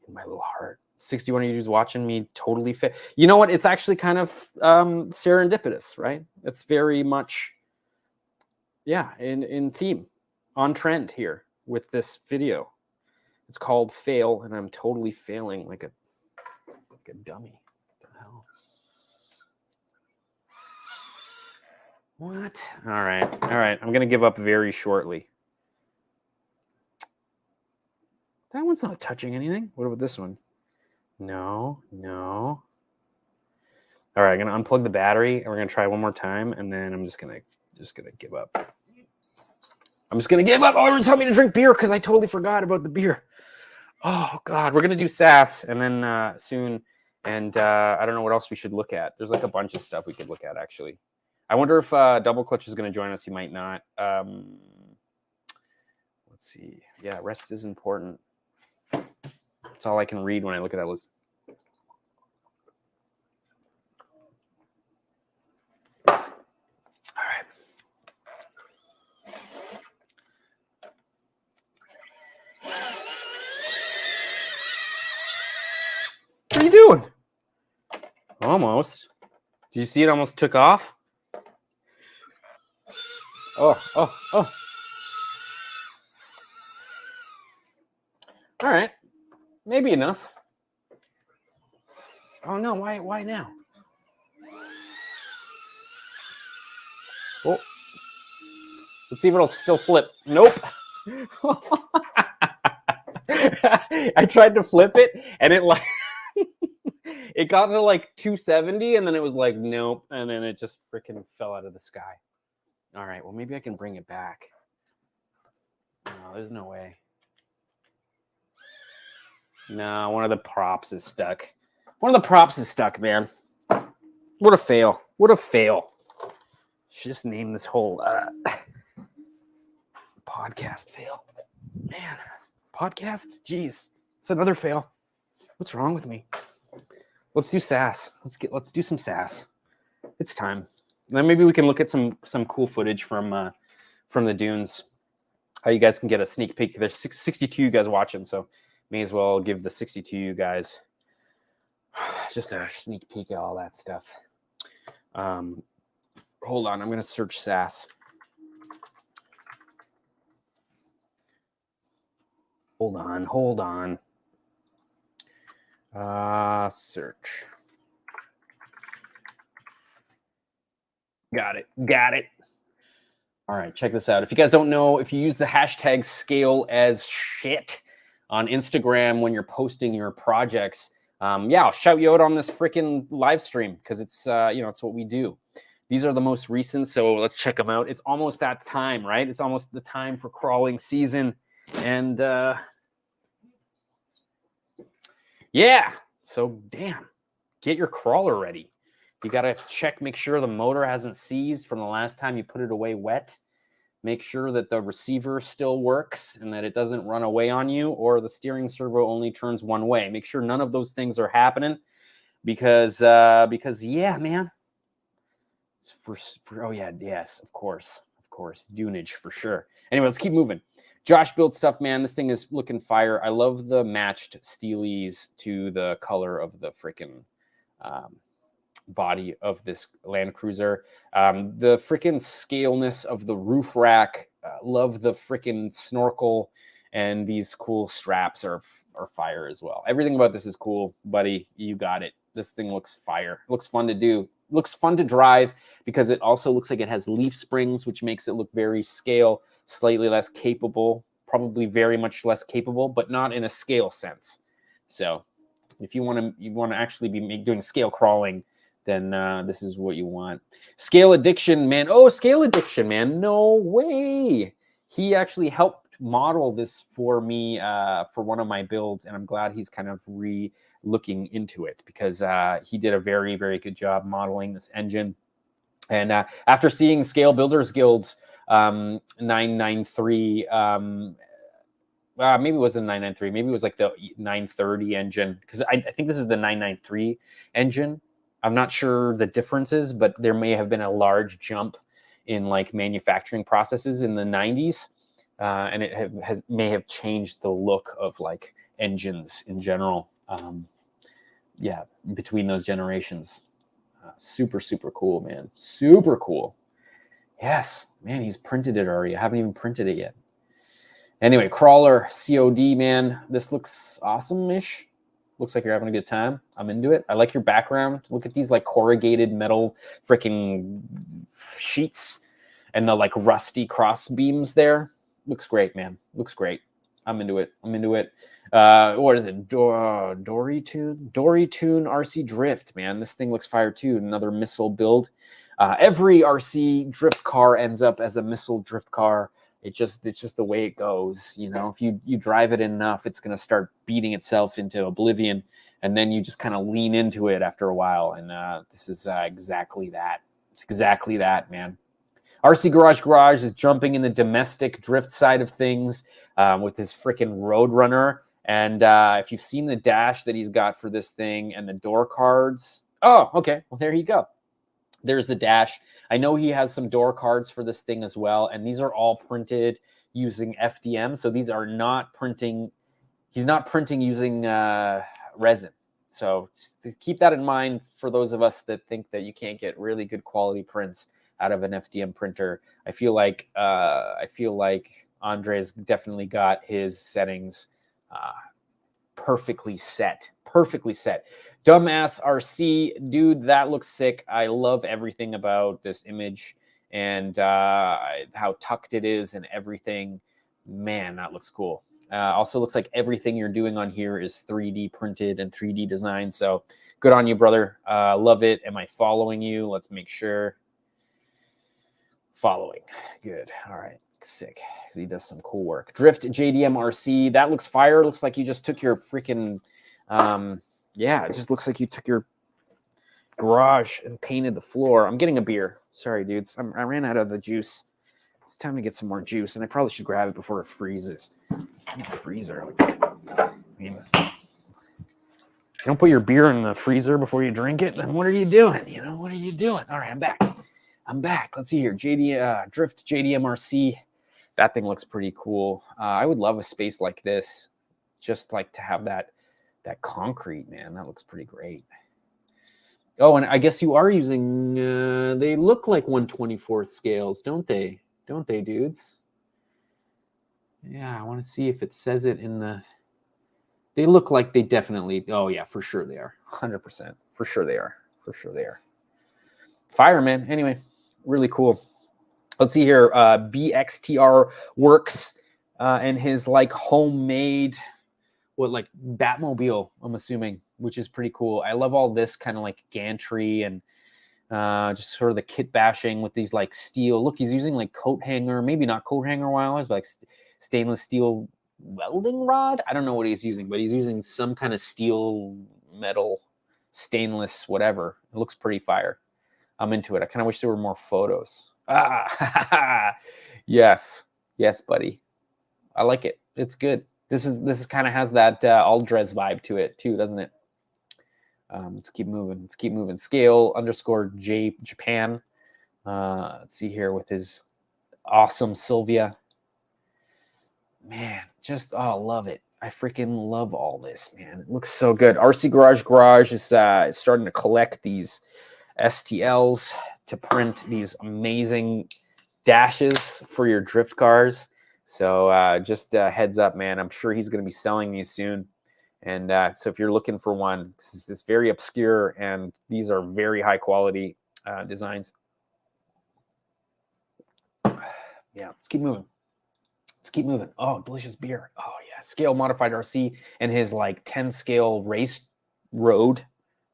in my little heart. 61 of you just watching me totally fit. You know what? It's actually kind of serendipitous, right? It's very much, yeah, in theme, on trend here with this video. It's called Fail, and I'm totally failing like a dummy. What the hell? What? All right. I'm gonna give up very shortly. That one's not touching anything. What about this one? No. All right, I'm gonna unplug the battery, and we're gonna try one more time, and then I'm just gonna give up. I'm just gonna give up. Oh, everyone's telling me to drink beer because I totally forgot about the beer. Oh God, we're gonna do SAS, and then soon, and I don't know what else we should look at. There's like a bunch of stuff we could look at actually. I wonder if Double Clutch is gonna join us. He might not. Let's see. Yeah, rest is important. That's all I can read when I look at that list. All right. What are you doing? Almost. Did you see it almost took off? Oh. All right. Maybe enough. Oh no, why now? Oh. Let's see if it'll still flip. Nope. I tried to flip it and it like it got to like 270 and then it was like nope, and then it just freaking fell out of the sky. All right, well maybe I can bring it back. No, there's no way. No, one of the props is stuck. One of the props is stuck, man. What a fail. What a fail. Should just name this whole podcast fail. Man, podcast? Jeez. It's another fail. What's wrong with me? Let's do sass. Let's do some sass. It's time. Then maybe we can look at some cool footage from the dunes. How you guys can get a sneak peek. There's 62 you guys watching, so may as well give the 62 you guys just a sneak peek at all that stuff. Hold on, I'm gonna search sass. Hold on. Search. Got it. All right, check this out. If you guys don't know, if you use the hashtag scale as shit on Instagram when you're posting your projects, I'll shout you out on this freaking live stream because it's it's what we do. These are the most recent, so let's check them out. It's almost that time, right? It's almost the time for crawling season, and so damn, get your crawler ready. You gotta make sure the motor hasn't seized from the last time you put it away wet. Make sure that the receiver still works and that it doesn't run away on you, or the steering servo only turns one way. Make sure none of those things are happening, because yeah, man. Yes, of course, Dunage for sure. Anyway, let's keep moving. Josh built stuff, man. This thing is looking fire. I love the matched steelies to the color of the freaking body of this Land Cruiser. The freaking scaleness of the roof rack. Love the freaking snorkel, and these cool straps are fire as well. Everything about this is cool, buddy. You got it. This thing looks fire. Looks fun to do. Looks fun to drive because it also looks like it has leaf springs, which makes it look very scale, slightly less capable, probably very much less capable, but not in a scale sense. So if you want to actually be doing scale crawling, then this is what you want. Scale Addiction, man. Oh, Scale Addiction, man. No way. He actually helped model this for me for one of my builds, and I'm glad he's kind of looking into it because he did a very, very good job modeling this engine. And after seeing Scale Builders Guild's 993, maybe it wasn't 993, maybe it was like the 930 engine, because I think this is the 993 engine. I'm not sure the differences, but there may have been a large jump in like manufacturing processes in the 90s, and it may have changed the look of like engines in general. Between those generations. Super, super cool, man. Super cool. Yes, man, he's printed it already. I haven't even printed it yet. Anyway, crawler, COD, man. This looks awesome-ish. Looks like you're having a good time. I'm into it. I like your background. Look at these like corrugated metal freaking sheets and the like rusty cross beams there. Looks great, man. Looks great. I'm into it. What is it? Dory Tune RC Drift, man. This thing looks fire too. Another missile build. Every RC drift car ends up as a missile drift car. It's just the way it goes. You know, if you drive it enough, it's going to start beating itself into oblivion, and then you just kind of lean into it after a while. And this is exactly that. It's exactly that, man. RC Garage is jumping in the domestic drift side of things with his freaking Roadrunner. And if you've seen the dash that he's got for this thing and the door cards, oh, okay. Well, there you go. There's the dash. I know he has some door cards for this thing as well. And these are all printed using FDM. So these are not printing. He's not printing using resin. So just keep that in mind for those of us that think that you can't get really good quality prints out of an FDM printer. I feel like Andre's definitely got his settings perfectly set. Dumbass RC, dude, that looks sick. I love everything about this image and how tucked it is and everything. Man, that looks cool. Also looks like everything you're doing on here is 3D printed and 3D designed. So good on you, brother. Love it. Am I following you? Let's make sure. Following. Good. All right. sick because he does some cool work. Drift JDM RC. That looks fire. Looks like you just took your freaking, yeah, it just looks like you took your garage and painted the floor. I'm getting a beer. Sorry, dudes. I ran out of the juice. It's time to get some more juice, and I probably should grab it before it freezes. It's in the freezer. I mean, you don't put your beer in the freezer before you drink it, then what are you doing? You know, what are you doing? All right, I'm back. I'm back. Let's see here. Drift JDMRC. That thing looks pretty cool. I would love a space like this, just like to have that concrete, man. That looks pretty great. Oh, and I guess you are using, they look like 1/24th scales, don't they? Don't they, dudes? Yeah, I want to see if it says it in the... They look like they definitely... Oh, yeah, for sure they are. 100%. For sure they are. For sure they are. Fire, man. Anyway, really cool. Let's see here. BXTR Works and his, like, homemade... What, like, Batmobile, I'm assuming, which is pretty cool. I love all this kind of, like, gantry and... just sort of the kit bashing with these like steel. Look, he's using like coat hanger, maybe not coat hanger wires, but like stainless steel welding rod. I don't know what he's using, but he's using some kind of steel, metal, stainless, whatever. It looks pretty fire. I'm into it. I kind of wish there were more photos. Yes, buddy. I like it. It's good. This is kind of has that Aldrez vibe to it too, doesn't it? Let's keep moving. Let's keep moving. Scale _J Japan. Let's see here with his awesome Sylvia. Man, just love it. I freaking love all this, man. It looks so good. RC Garage is starting to collect these STLs to print these amazing dashes for your drift cars. So just heads up, man. I'm sure he's going to be selling these soon. And so if you're looking for one, it's very obscure, and these are very high quality designs. Yeah, let's keep moving. Let's keep moving. Oh, delicious beer. Oh, yeah. Scale Modified RC and his like 10 scale race road,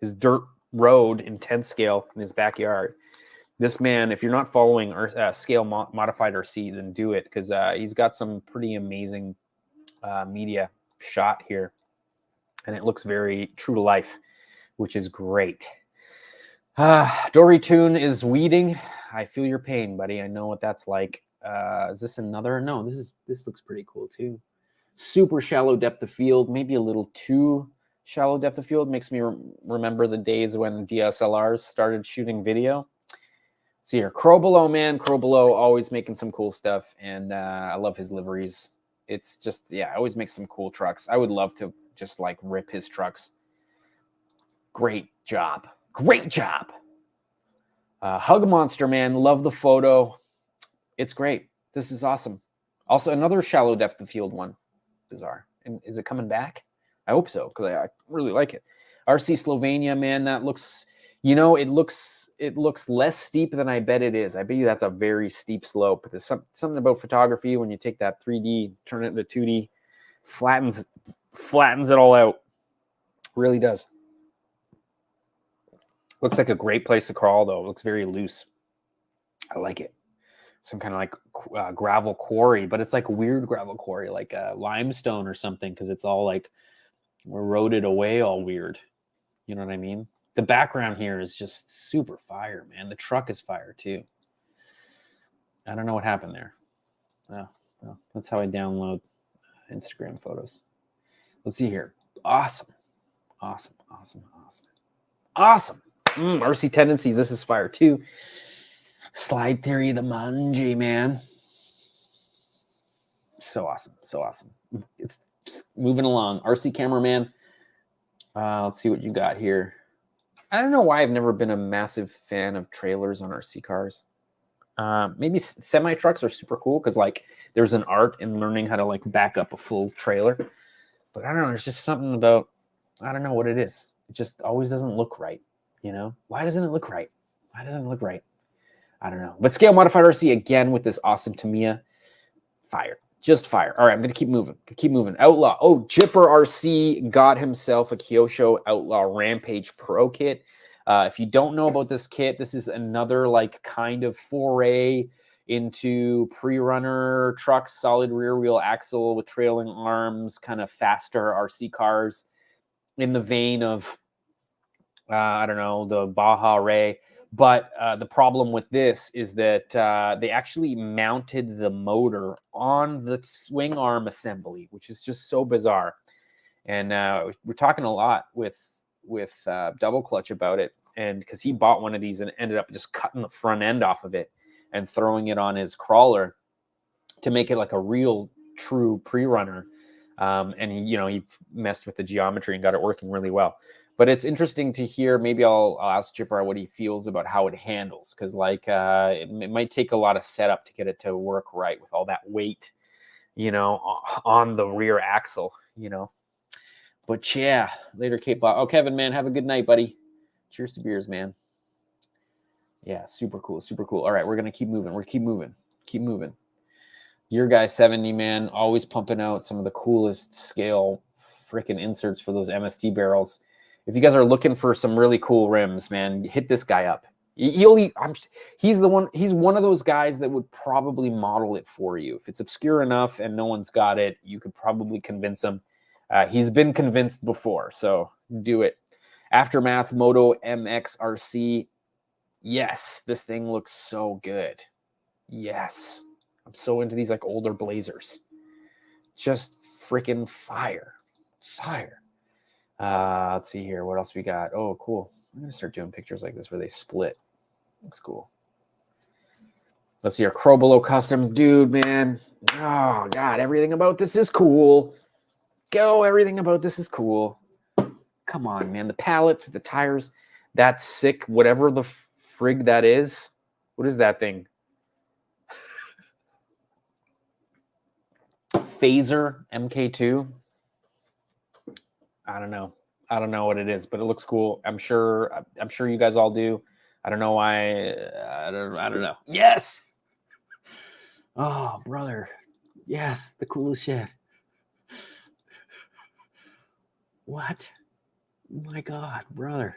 his dirt road in 10 scale in his backyard. This man, if you're not following Scale Modified RC, then do it, because he's got some pretty amazing media shot here. And it looks very true to life, which is great. Dory Tune is weeding. I feel your pain, buddy. I know what that's like. Is this another? No, this looks pretty cool too. Super shallow depth of field, maybe a little too shallow depth of field. Makes me remember the days when DSLRs started shooting video. See here, Crow Below, man. Crow Below always making some cool stuff, and I love his liveries. It's just, yeah, always makes some cool trucks. I would love to just like rip his trucks. Great job. Great job. Hug Monster, man. Love the photo. It's great. This is awesome. Also, another shallow depth of field one. Bizarre. And is it coming back? I hope so, because I really like it. RC Slovenia, man. That looks, you know, it looks less steep than I bet it is. I bet you that's a very steep slope. There's something about photography when you take that 3D, turn it into 2D, flattens it all out. Really does. Looks like a great place to crawl, though. It looks very loose. I like it. Some kind of like gravel quarry, but it's like weird gravel quarry, like limestone or something, because it's all like eroded away all weird. You know what I mean? The background here is just super fire, man. The truck is fire, too. I don't know what happened there. Oh, well, that's how I download Instagram photos. Let's see here. Awesome. Awesome, awesome, awesome. Awesome. RC Tendencies. This is fire, too. Slide Theory, the Manji, man. So awesome. So awesome. It's just moving along. RC Cameraman. Let's see what you got here. I don't know why I've never been a massive fan of trailers on RC cars. Maybe semi trucks are super cool because like there's an art in learning how to like back up a full trailer. But I don't know. There's just something about, I don't know what it is. It just always doesn't look right. You know, why doesn't it look right? Why doesn't it look right? I don't know. But Scale Modified RC again with this awesome Tamiya. Fire. Just fire. All right, I'm going to keep moving. Keep moving. Outlaw. Oh, Jipper RC got himself a Kyosho Outlaw Rampage Pro kit. If you don't know about this kit, this is another like kind of foray into pre-runner trucks, solid rear wheel axle with trailing arms, kind of faster RC cars in the vein of, I don't know, the Baja Ray. But the problem with this is that they actually mounted the motor on the swing arm assembly, which is just so bizarre. And we're talking a lot with Double Clutch about it, and because he bought one of these and ended up just cutting the front end off of it and throwing it on his crawler to make it like a real true pre-runner. And he messed with the geometry and got it working really well. But it's interesting to hear. Maybe I'll ask Chipper what he feels about how it handles, because it might take a lot of setup to get it to work right with all that weight, on the rear axle, But yeah, later, Cape Bob. Oh, Kevin, man, have a good night, buddy. Cheers to beers, man. Yeah, super cool, super cool. All right, we're gonna keep moving. Keep moving. Your guy 70, man, always pumping out some of the coolest scale freaking inserts for those MST barrels. If you guys are looking for some really cool rims, man, hit this guy up. He's one of those guys that would probably model it for you. If it's obscure enough and no one's got it, you could probably convince him. He's been convinced before, so do it. Aftermath Moto MXRC. Yes, this thing looks so good. Yes. I'm so into these older Blazers. Just freaking fire. Let's see here. What else we got? Oh, cool. I'm going to start doing pictures like this where they split. Looks cool. Let's see our Crobolo Customs. Dude, man. Oh, God. Everything about this is cool. Everything about this is cool. Come on, man. The pallets with the tires. That's sick. Whatever the frig that is. What is that thing? Phaser MK2. I don't know what it is, but it looks cool. I'm sure you guys all do. I don't know why. I don't know. Yes. Oh, brother. Yes, the coolest shit. What? My God, brother.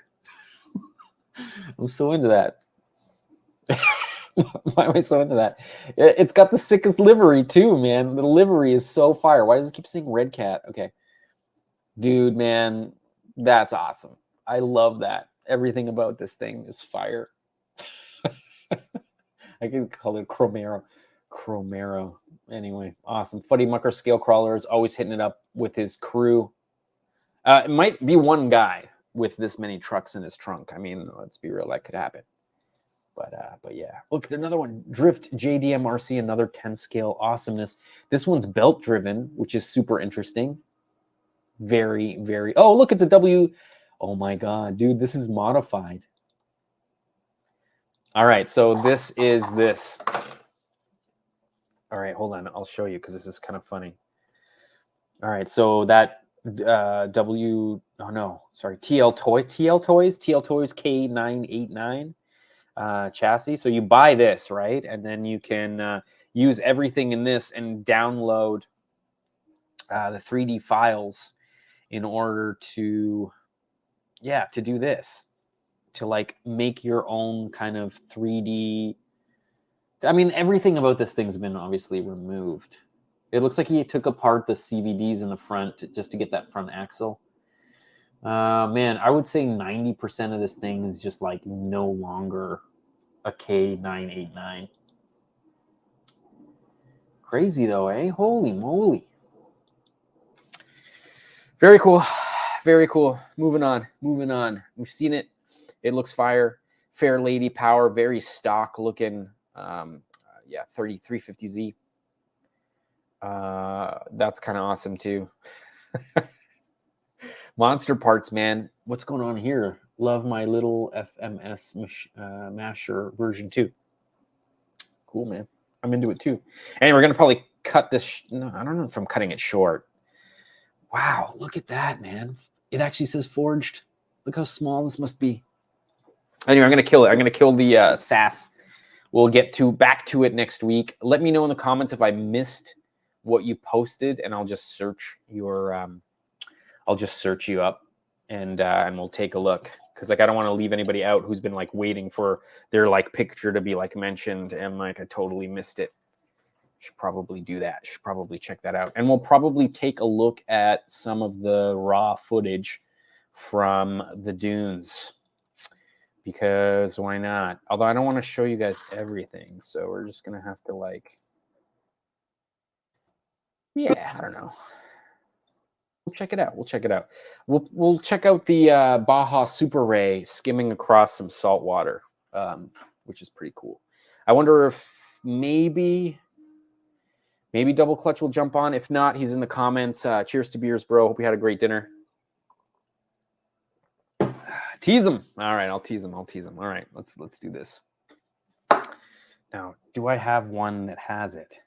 I'm so into that. Why am I so into that? It's got the sickest livery too, man. The livery is so fire. Why does it keep saying Red Cat? Okay. Dude, man, that's awesome. I love that. Everything about this thing is fire. I can call it Chromero. Anyway, awesome. Fuddy Mucker Scale Crawler is always hitting it up with his crew. It might be one guy with this many trucks in his trunk. I mean, let's be real, that could happen. But yeah. Look, another one. Drift JDM-RC, another 10 scale awesomeness. This one's belt driven, which is super interesting. Very, very. Oh, look, it's a W. Oh my God, dude, this is modified. All right, so this is this. All right, hold on. I'll show you because this is kind of funny. All right, so that TL Toys K989 chassis. So you buy this, right? And then you can use everything in this and download the 3D files in order to do this, to make your own kind of 3D. I mean, everything about this thing's been obviously removed. It looks like he took apart the CVDs in the front just to get that front axle. Man, I would say 90% of this thing is just no longer a K989. Crazy though, eh? Holy moly. Very cool. Very cool. Moving on. We've seen it. It looks fire. Fair Lady Power, very stock looking. 3350Z. That's kind of awesome too. Monster parts, man. What's going on here? Love my little FMS Masher version 2. Cool, man. I'm into it too. And we're going to probably cut this. No, I don't know if I'm cutting it short. Wow, look at that, man. It actually says forged. Look how small this must be. Anyway, I'm going to kill it. I'm going to kill the SAS. We'll get back to it next week. Let me know in the comments if I missed what you posted, and I'll just search your I'll just search you up and we'll take a look. because like I don't want to leave anybody out who's been like waiting for their like picture to be like mentioned, and like I totally missed it. Should probably do that. Should probably check that out. And we'll probably take a look at some of the raw footage from the dunes, because why not? Although I don't want to show you guys everything, so we're just gonna have to like, yeah, I don't know. We'll check it out. We'll check it out. We'll check out the Baja Super Ray skimming across some salt water, which is pretty cool. I wonder if maybe Double Clutch will jump on. If not, he's in the comments. Cheers to beers, bro. Hope you had a great dinner. Tease him. All right, I'll tease him. All right, let's do this. Now, do I have one that has it?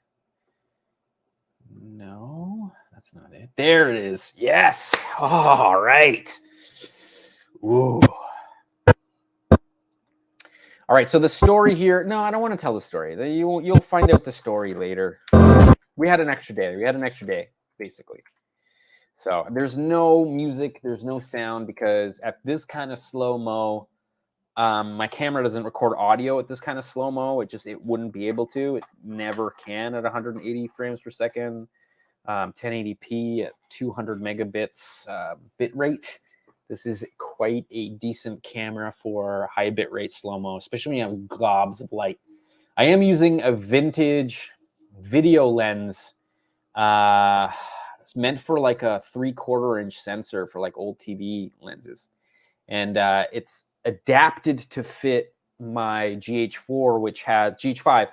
No, that's not it. There it is. Yes. All right. Ooh. All right, so the story here. No, I don't want to tell the story. You'll find out the story later. We had an extra day. Basically. So there's no music, there's no sound, because at this kind of slow-mo, my camera doesn't record audio at this kind of slow-mo. It wouldn't be able to. It never can at 180 frames per second, 1080p at 200 megabits bit rate. This is quite a decent camera for high bit rate slow-mo, especially when you have globs of light. I am using a vintage video lens. It's meant for like a 3/4 inch sensor for like old TV lenses. And it's adapted to fit my GH5,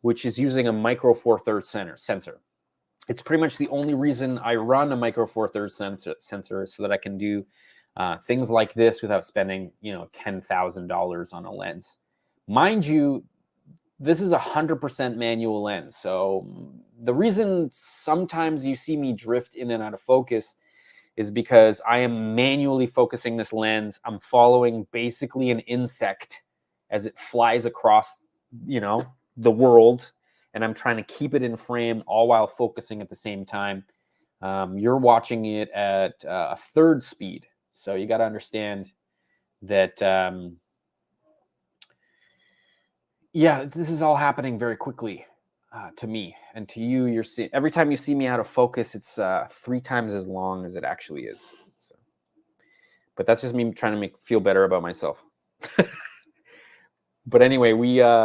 which is using a micro four thirds sensor. It's pretty much the only reason I run a micro four thirds sensor is so that I can do things like this without spending, $10,000 on a lens. Mind you, this is 100% manual lens. So the reason sometimes you see me drift in and out of focus is because I am manually focusing this lens. I'm following basically an insect as it flies across, the world, and I'm trying to keep it in frame all while focusing at the same time. You're watching it at a third speed. So you got to understand that, this is all happening very quickly to me, and to you. You're seeing every time you see me out of focus, it's 3 times as long as it actually is. So, but that's just me trying to feel better about myself. But anyway,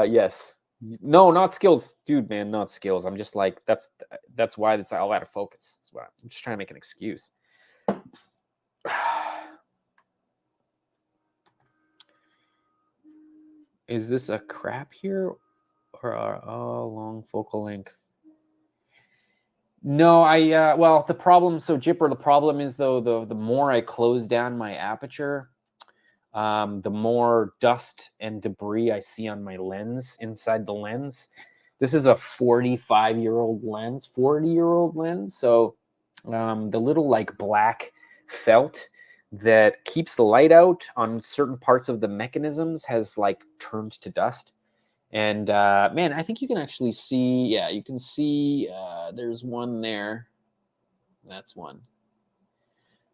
yes, no, not skills, dude, man, not skills. I'm just like that's why it's all out of focus. That's why I'm just trying to make an excuse. Is this a crap here, or long focal length? No, well, the problem. So Jipper, the problem is though the more I close down my aperture, the more dust and debris I see on my lens, inside the lens. This is a 40-year-old lens. So the little like black felt that keeps the light out on certain parts of the mechanisms has like turned to dust. And man, I think you can actually see, you can see there's one there. That's one.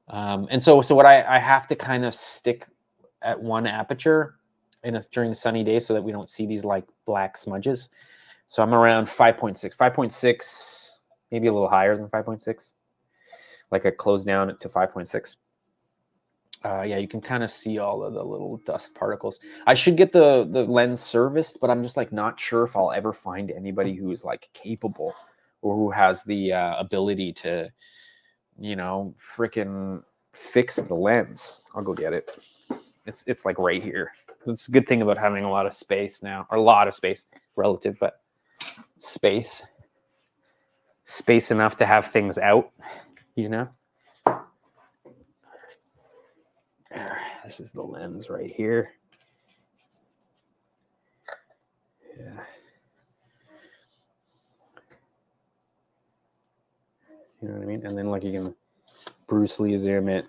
And so what I have to kind of stick at one aperture during the sunny days so that we don't see these like black smudges. So I'm around 5.6, maybe a little higher than 5.6. Like I close down to 5.6. You can kind of see all of the little dust particles. I should get the lens serviced, but I'm just like not sure if I'll ever find anybody who is like capable or who has the ability to, freaking fix the lens. I'll go get it. It's like right here. It's a good thing about having a lot of space now, or a lot of space, relative, but space enough to have things out, This is the lens right here. Yeah. You know what I mean? And then like you can Bruce Lee zoom it.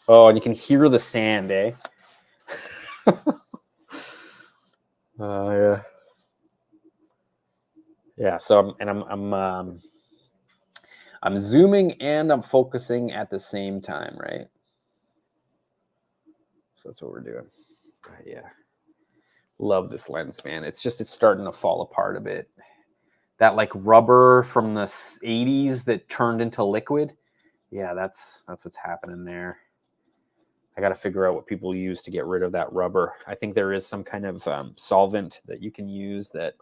Oh, and you can hear the sand, eh? Yeah. Yeah, so I'm zooming and I'm focusing at the same time, right? So that's what we're doing. But yeah. Love this lens, man. It's starting to fall apart a bit. That like rubber from the 80s that turned into liquid. Yeah, that's what's happening there. I got to figure out what people use to get rid of that rubber. I think there is some kind of solvent that you can use that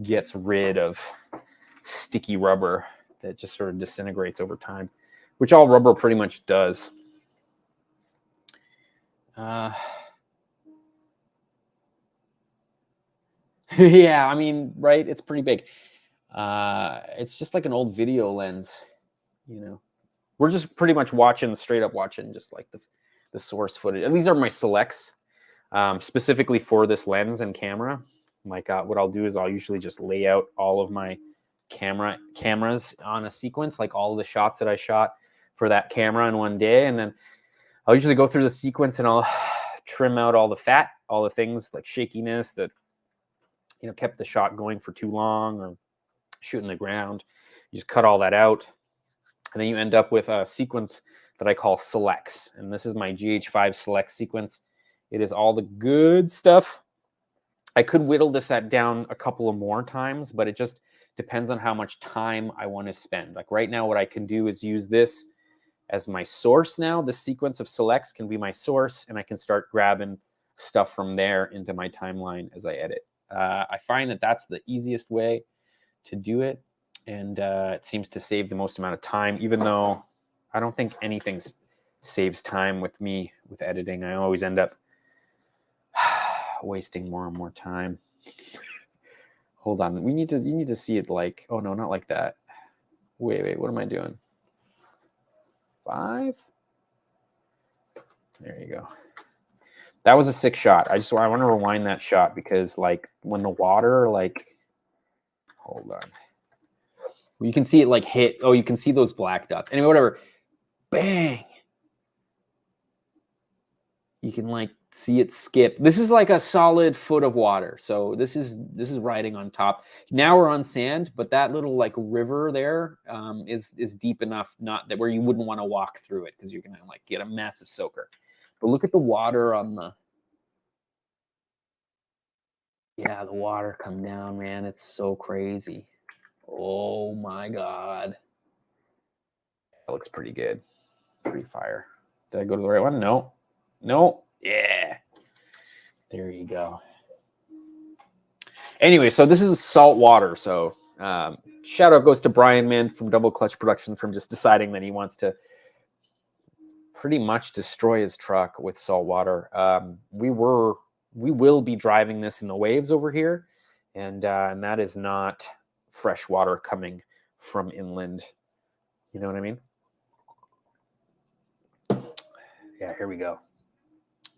gets rid of sticky rubber that just sort of disintegrates over time, which all rubber pretty much does. Yeah, I mean, right? It's pretty big. It's just like an old video lens, you know. We're just pretty much straight up watching just like the source footage. And these are my selects specifically for this lens and camera. Like what I'll do is I'll usually just lay out all of my cameras on a sequence, like all of the shots that I shot for that camera in one day. And then I'll usually go through the sequence and I'll trim out all the fat, all the things like shakiness that, you know, kept the shot going for too long or shooting the ground. You just cut all that out. And then you end up with a sequence that I call selects. And this is my GH5 select sequence. It is all the good stuff. I could whittle this down a couple of more times, but it just depends on how much time I want to spend. Like right now, what I can do is use this as my source now. This sequence of selects can be my source, and I can start grabbing stuff from there into my timeline as I edit. I find that that's the easiest way to do it. And it seems to save the most amount of time, even though I don't think anything saves time with me with editing. I always end up wasting more and more time. Hold on. You need to see it like, oh no, not like that. Wait, what am I doing? 5? There you go. That was a sick shot. I want to rewind that shot because like when the water, like, hold on. You can see it like hit. Oh, you can see those black dots. Anyway, whatever. Bang. You can like see it skip. This is like a solid foot of water. So this is riding on top. Now we're on sand, but that little like river there is deep enough not that where you wouldn't want to walk through it because you're gonna like get a massive soaker. But look at the water on the. Yeah, the water come down, man. It's so crazy. Oh my God. That looks pretty good. Pretty fire. Did I go to the right one? No. No. Yeah. There you go. Anyway, so this is salt water. So shout out goes to Brian, man, from Double Clutch Production from just deciding that he wants to pretty much destroy his truck with salt water. We will be driving this in the waves over here, and that is not fresh water coming from inland. You know what I mean? Yeah, here we go.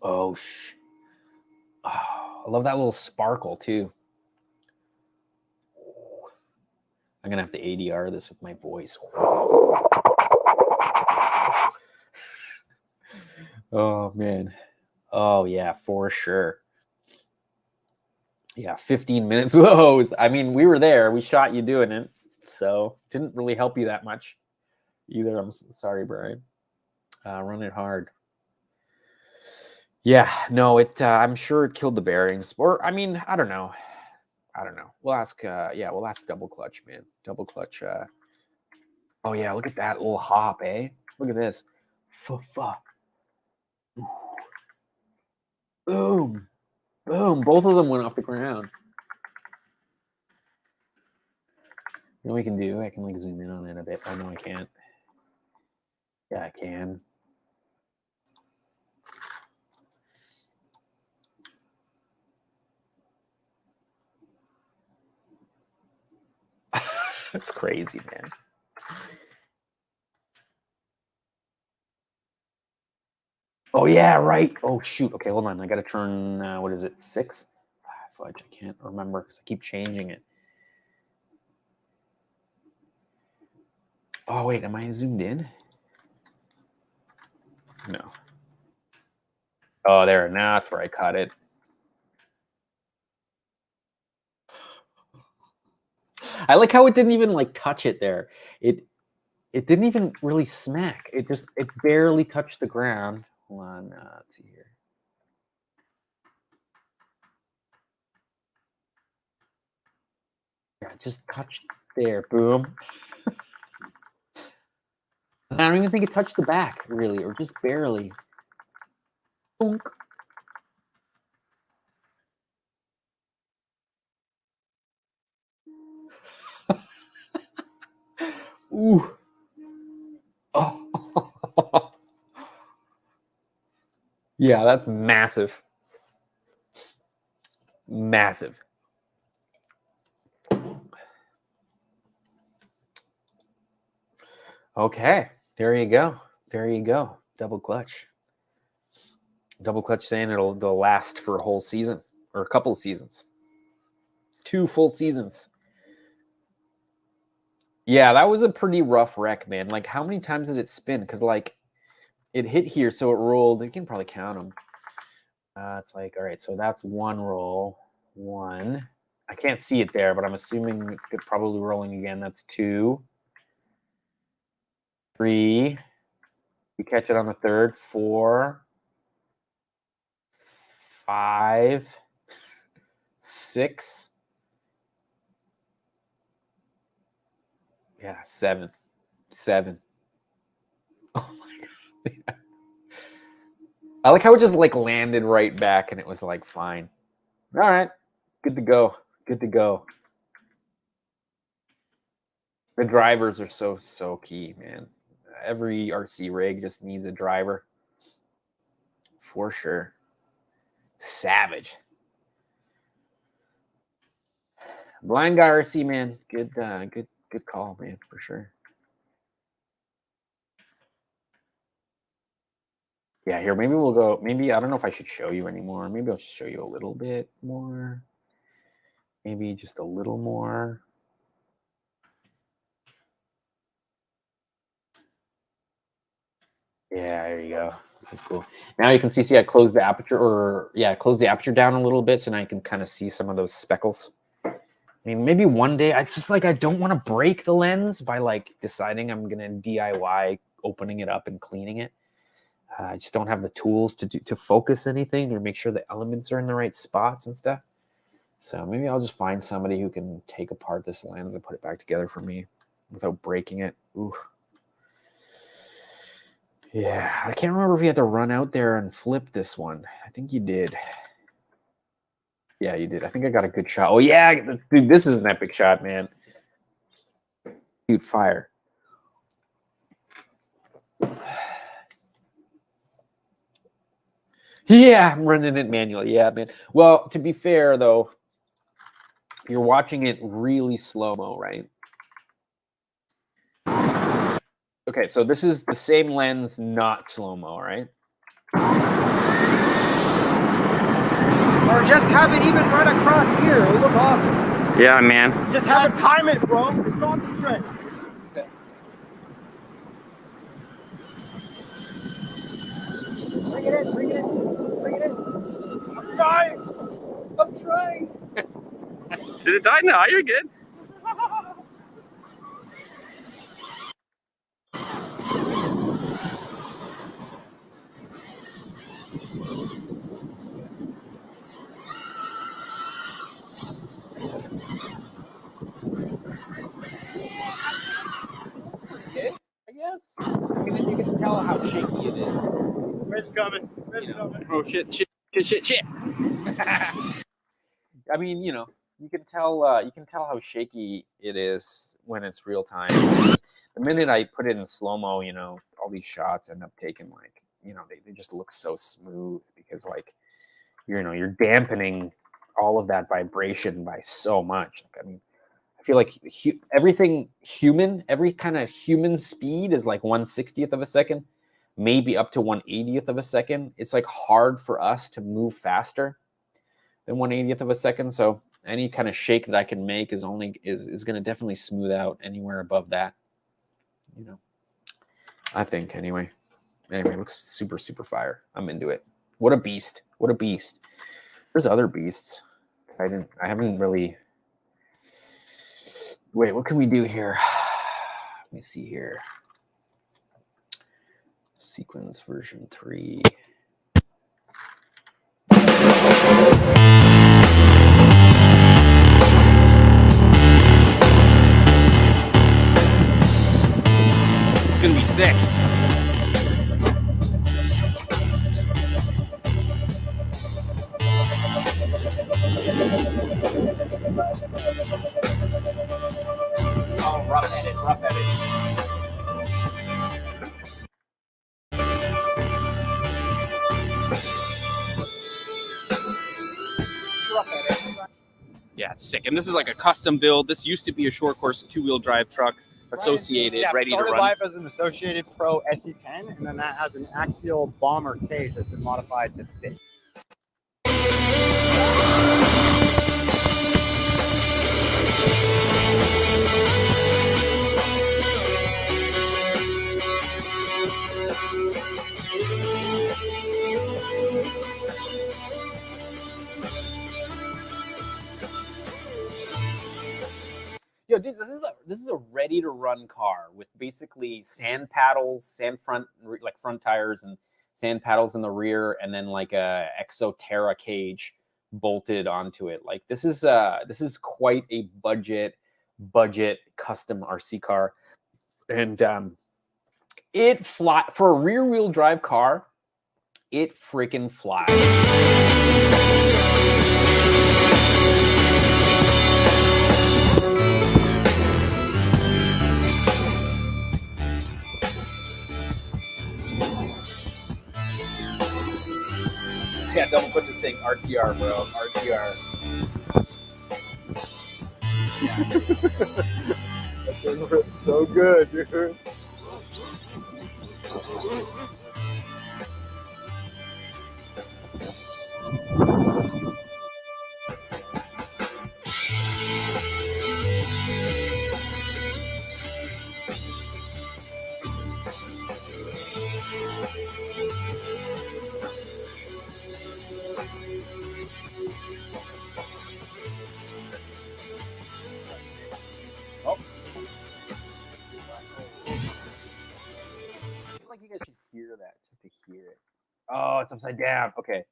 Oh, I love that little sparkle too. I'm gonna have to ADR this with my voice. Oh man. Oh yeah, for sure. Yeah, 15 minutes with a hose. I mean, we were there. We shot you doing it, so didn't really help you that much either. I'm sorry, Brian. Run it hard. Yeah, no, I'm sure it killed the bearings. Or I mean, I don't know. We'll ask. We'll ask Double Clutch, man. Double Clutch. Oh yeah, look at that little hop, eh? Look at this. Boom. Boom. Both of them went off the ground. You know what we can do? I can like zoom in on it a bit. Oh no, I can't. Yeah, I can. That's crazy, man. Oh yeah, right. Oh shoot. Okay, hold on. I gotta turn. What is it? 6? Fudge. I can't remember because I keep changing it. Oh wait, am I zoomed in? No. Oh, there. Now that's where I cut it. I like how it didn't even like touch it there. It didn't even really smack. It barely touched the ground. Hold on. Let's see here. Yeah, just touch there. Boom. I don't even think it touched the back, really, or just barely. Boom. Ooh. Oh. Yeah, that's massive. Massive. Okay, there you go. There you go. Double clutch. Double clutch saying they'll last for a whole season or a couple of seasons. 2 full seasons. Yeah, that was a pretty rough wreck, man. Like, how many times did it spin? Because, like, it hit here, so it rolled. You can probably count them. It's like, all right, so that's 1 roll. 1. I can't see it there, but I'm assuming it's probably rolling again. That's 2. 3. You catch it on the 3rd. 4. 5. 6. Yeah, 7. 7. Oh my god. Yeah. I like how it just like landed right back and it was like fine. All right. Good to go. Good to go. The drivers are so key, man. Every RC rig just needs a driver. For sure. Savage. Blind guy RC, man. Good call, man, for sure. Yeah, here, maybe we'll go. Maybe, I don't know if I should show you anymore. Maybe I'll show you a little bit more. Maybe just a little more. Yeah, there you go. This is cool. Now you can see I closed the aperture, or yeah, close the aperture down a little bit, so now you can kind of see some of those speckles. I mean, maybe one day, I just like, I don't want to break the lens by like deciding I'm gonna DIY opening it up and cleaning it. I just don't have the tools to focus anything or make sure the elements are in the right spots and stuff. So maybe I'll just find somebody who can take apart this lens and put it back together for me without breaking it. Ooh. Yeah, I can't remember if you had to run out there and flip this one. I think you did. Yeah, you did. I think I got a good shot. Oh, yeah. Dude, this is an epic shot, man. Dude, fire. Yeah, I'm running it manually. Yeah, man. Well, to be fair, though, you're watching it really slow-mo, right? Okay, so this is the same lens, not slow-mo, right? Or just have it even run across here. It'll look awesome. Yeah, man. Just have it time it, bro. Concentrate. Okay. Bring it in, bring it in, bring it in. I'm trying. Did it die? No, you're good. I guess. I mean, you can tell how shaky it is. Red's coming. Red's coming. Oh, shit. I mean, you know, you can tell how shaky it is when it's real time. The minute I put it in slow-mo, you know, all these shots end up taking like, you know, they just look so smooth because like, you know, you're dampening all of that vibration by so much. Like, I mean, I feel like everything human, every kind of human speed is like 1/60th of a second, maybe up to 1/80th of a second. It's like hard for us to move faster than 1/80th of a second. So any kind of shake that I can make is going to definitely smooth out anywhere above that. You know, I think anyway. Anyway, it looks super fire. I'm into it. What a beast! What a beast! There's other beasts. I haven't really. Wait, what can we do here? Let me see here. Sequence version 3. sick. Oh, rough edit, rough edit. Yeah, it's sick. And this is like a custom build. This used to be a short course 2-wheel drive truck, associated, ready to started run. life as an Associated Pro SE10, and then that has an axial bomber cage that's been modified to fit. Yo, dude, this is a ready to run car with basically sand paddles, front tires and sand paddles in the rear, and then like a Exoterra cage bolted onto it. Like this is quite a budget custom RC car, and it fly for a rear wheel drive car. It freaking flies. Yeah, double put this thing RTR, bro. RTR. Yeah. That thing rips so good, dude. Oh. I feel like you guys should hear that just to hear it. Oh, it's upside down. Okay.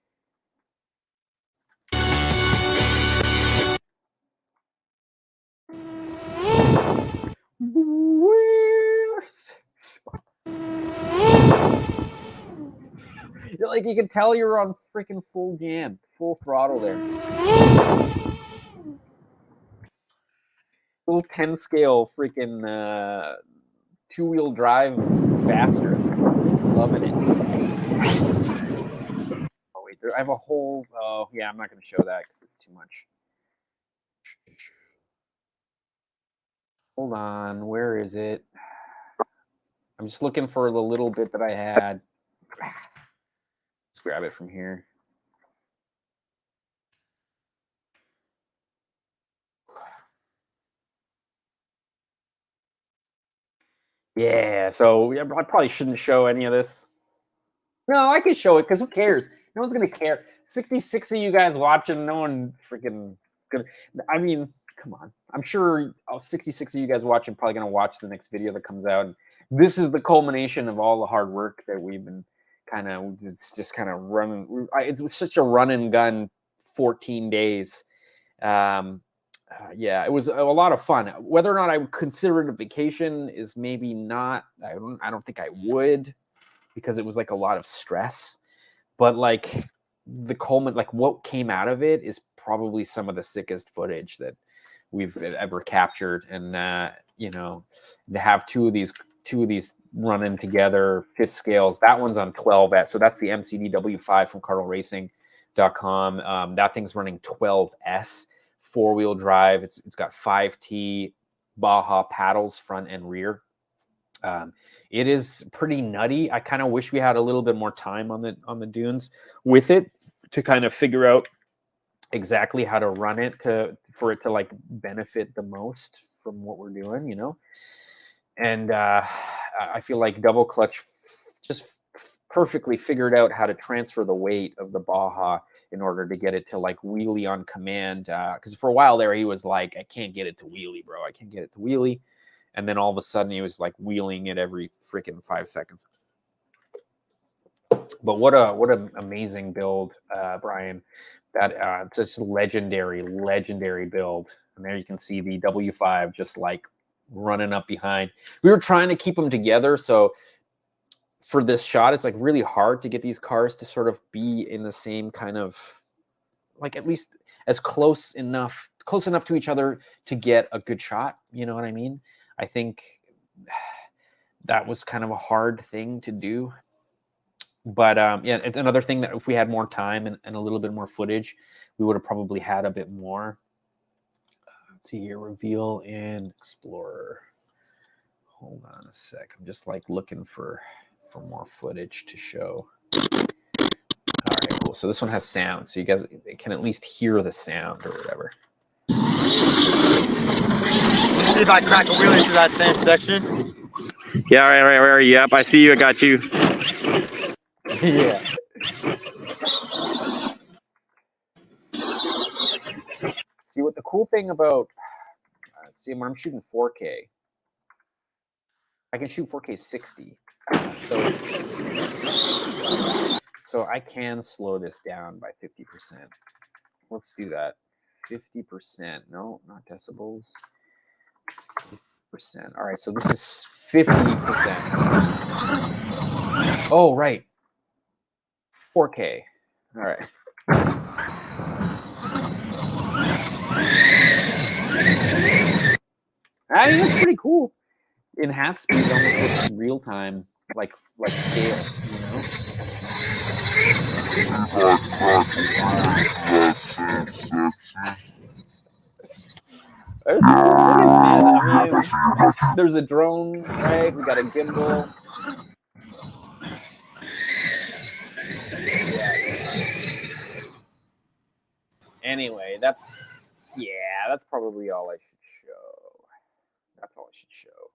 Like you can tell you're on freaking full jam, full throttle there. Little 10 scale freaking 2-wheel drive bastard. Loving it. Oh wait, I have a whole. Oh yeah, I'm not going to show that because it's too much. Hold on, where is it? I'm just looking for the little bit that I had. Let's grab it from here. Yeah, so I probably shouldn't show any of this. No, I can show it because who cares? No one's gonna care. 66 of you guys watching, no one freaking gonna. I mean, come on. I'm sure 66 of you guys watching probably gonna watch the next video that comes out. And this is the culmination of all the hard work that we've been it's just kind of running. It was such a run and gun 14 days. Yeah, it was a lot of fun. Whether or not I would consider it a vacation is maybe not. I don't think I would, because it was like a lot of stress. But like what came out of it is probably some of the sickest footage that we've ever captured. And you know, to have two of these running together, 5th scales. That one's on 12S, so that's the MCD W5 from CardinalRacing.com. That thing's running 12S. 4-wheel drive. It's got 5T Baja paddles front and rear. It is pretty nutty. I kind of wish we had a little bit more time on the dunes with it to kind of figure out exactly how to run it for it to like benefit the most from what we're doing, you know. And I feel like Double Clutch just perfectly figured out how to transfer the weight of the Baja in order to get it to like wheelie on command. Because for a while there, he was like, I can't get it to wheelie, bro. I can't get it to wheelie. And then all of a sudden, he was like wheeling it every freaking 5 seconds. But what an amazing build, Brian. That it's just legendary build. And there you can see the W5 just like running up behind. We were trying to keep them together, so for this shot, it's like really hard to get these cars to sort of be in the same kind of, like at least as close enough to each other to get a good shot. You know what I mean? I think that was kind of a hard thing to do. But yeah, it's another thing that if we had more time and a little bit more footage, we would have probably had a bit more. Let's see here, reveal and explorer. Hold on a sec. I'm just like looking for more footage to show. All right, cool. So this one has sound, so you guys can at least hear the sound or whatever. See if I crack a wheelie through that same section. Yeah, all right. Where are you? Yep, I see you. I got you. Yeah. See, what the cool thing about, see, when I'm shooting 4K, I can shoot 4K 60. So I can slow this down by 50%. Let's do that. 50%. No, not decibels. 50%. All right, so this is 50%. Oh, right. 4K. All right. I mean, that's pretty cool. In half speed, it almost looks real time, like scale, you know? There's some cool footage, man. I mean, there's a drone, right? We got a gimbal. Yeah. Anyway, that's probably all I should show. That's all I should show.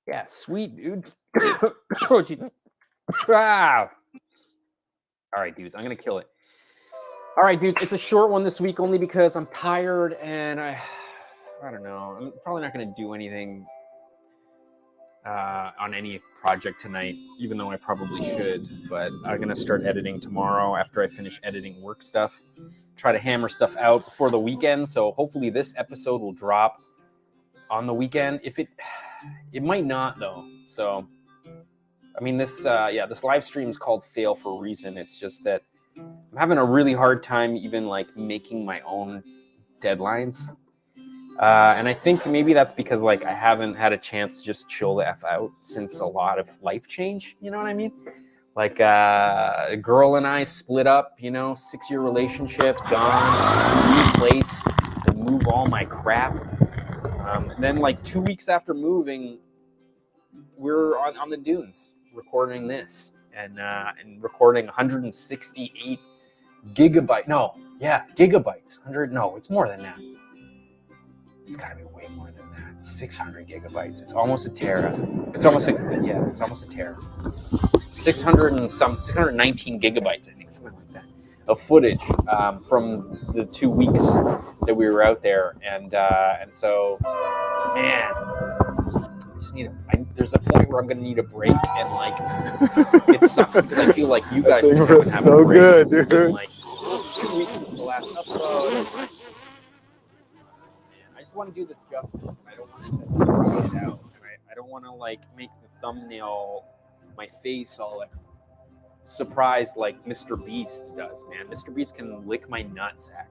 Yeah, sweet, dude. Wow. All right, dudes, I'm going to kill it. All right, dudes, it's a short one this week only because I'm tired and I don't know. I'm probably not going to do anything on any project tonight, even though I probably should. But I'm going to start editing tomorrow after I finish editing work stuff. Try to hammer stuff out before the weekend. So hopefully this episode will drop on the weekend. If it might not, though. So, I mean, this live stream is called Fail for a reason. It's just that I'm having a really hard time even like making my own deadlines. And I think maybe that's because like I haven't had a chance to just chill the F out since a lot of life change. You know what I mean? Like a girl and I split up, 6-year relationship, gone, new place, to move all my crap. And then like 2 weeks after moving, we're on the dunes recording this and recording 168 gigabyte. No, yeah, gigabytes. It's more than that. It's gotta be way more than that. 600 gigabytes. It's almost a tera. It's almost a tera. 619 gigabytes, I think, something like that, of footage from the 2 weeks that we were out there, and so, man, I just there's a point where I'm gonna need a break, and like, it sucks because I feel like you guys haven't had so a break. good, It's been dude. like 2 weeks since the last upload. I just want to do this justice. I don't want to just drag it out. Right? I don't want to like make the thumbnail my face all like surprised like Mr. Beast does, man. Mr. Beast can lick my nutsack.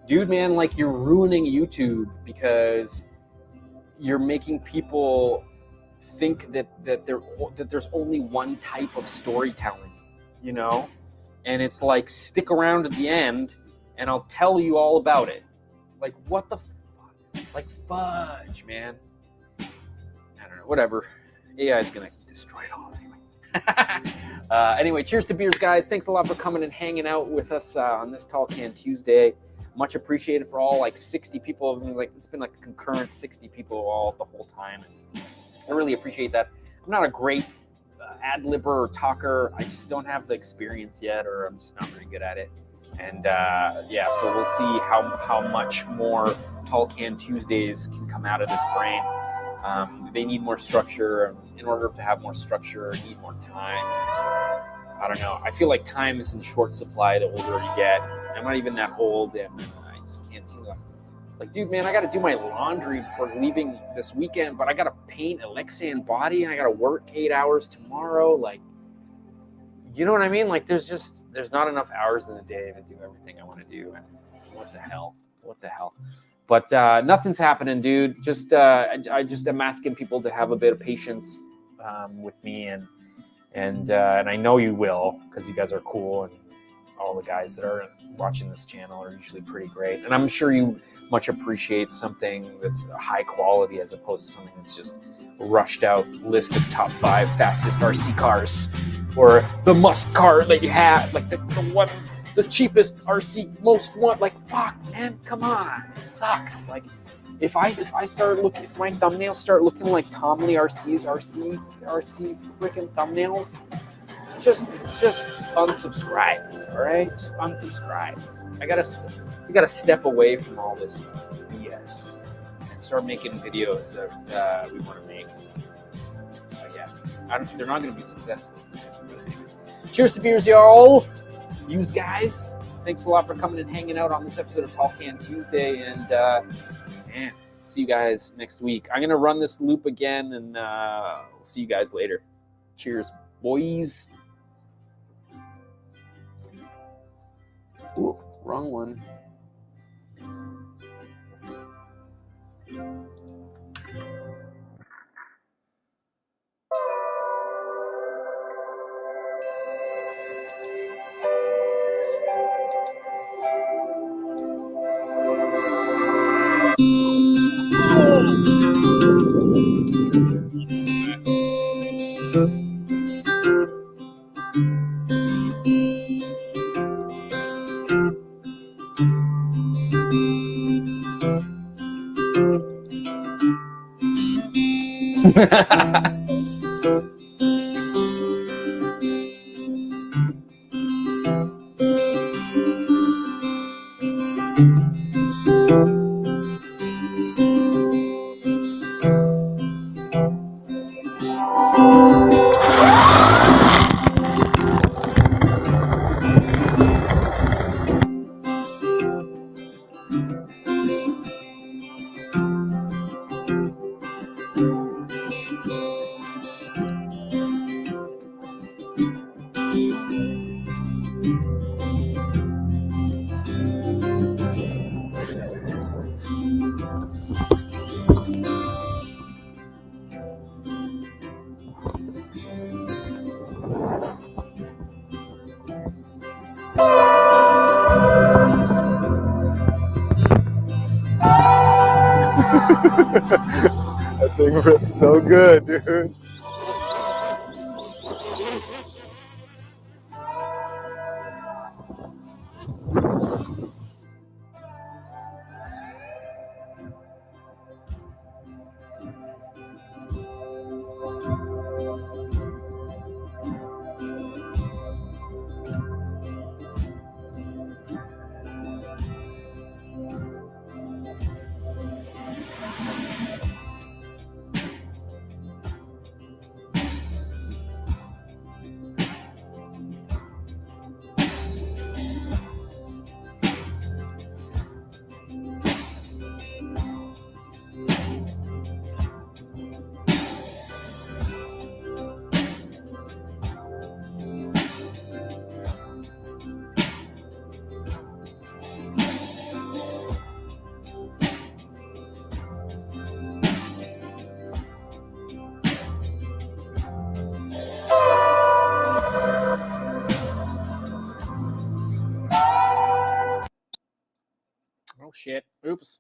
Dude, man, like you're ruining YouTube because you're making people think that there's only one type of storytelling, And it's like, stick around at the end and I'll tell you all about it. Like, what the fuck? Like, fudge, man. I don't know, whatever. AI is going to destroy it all anyway. Anyway, cheers to beers, guys. Thanks a lot for coming and hanging out with us on this Tall Can Tuesday. Much appreciated for all like 60 people. It's been like a concurrent 60 people all the whole time. I really appreciate that. I'm not a great ad-libber or talker. I just don't have the experience yet, or I'm just not very good at it. And so we'll see how much more Tall Can Tuesdays can come out of this brain. They need more structure. In order to have more structure, need more time. I don't know. I feel like time is in short supply the older you get. I'm not even that old, and I just can't seem to Like, dude, man, I got to do my laundry before leaving this weekend, but I got to paint Alexei body and I got to work 8 hours tomorrow. Like, you know what I mean? Like, there's not enough hours in the day to do everything I want to do. And what the hell? But nothing's happening, dude. I just am asking people to have a bit of patience with me, and I know you will, because you guys are cool, and all the guys that are watching this channel are usually pretty great. And I'm sure you much appreciate something that's high quality as opposed to something that's just rushed out list of top 5 fastest RC cars, or the must car that you have, like the cheapest RC most one. Like, fuck, man, come on, it sucks. Like, if my thumbnails start looking like Tom Lee RC's RC freaking thumbnails, just unsubscribe, all right? Just unsubscribe. You gotta step away from all this BS and start making videos that we want to make. Yeah, they're not gonna be successful. Cheers to beers, y'all. Yous guys. Thanks a lot for coming and hanging out on this episode of Tall Can Tuesday, and man, see you guys next week. I'm gonna run this loop again, and see you guys later. Cheers, boys. Ooh, wrong one. That thing rips so good, dude. Oh shit. Oops.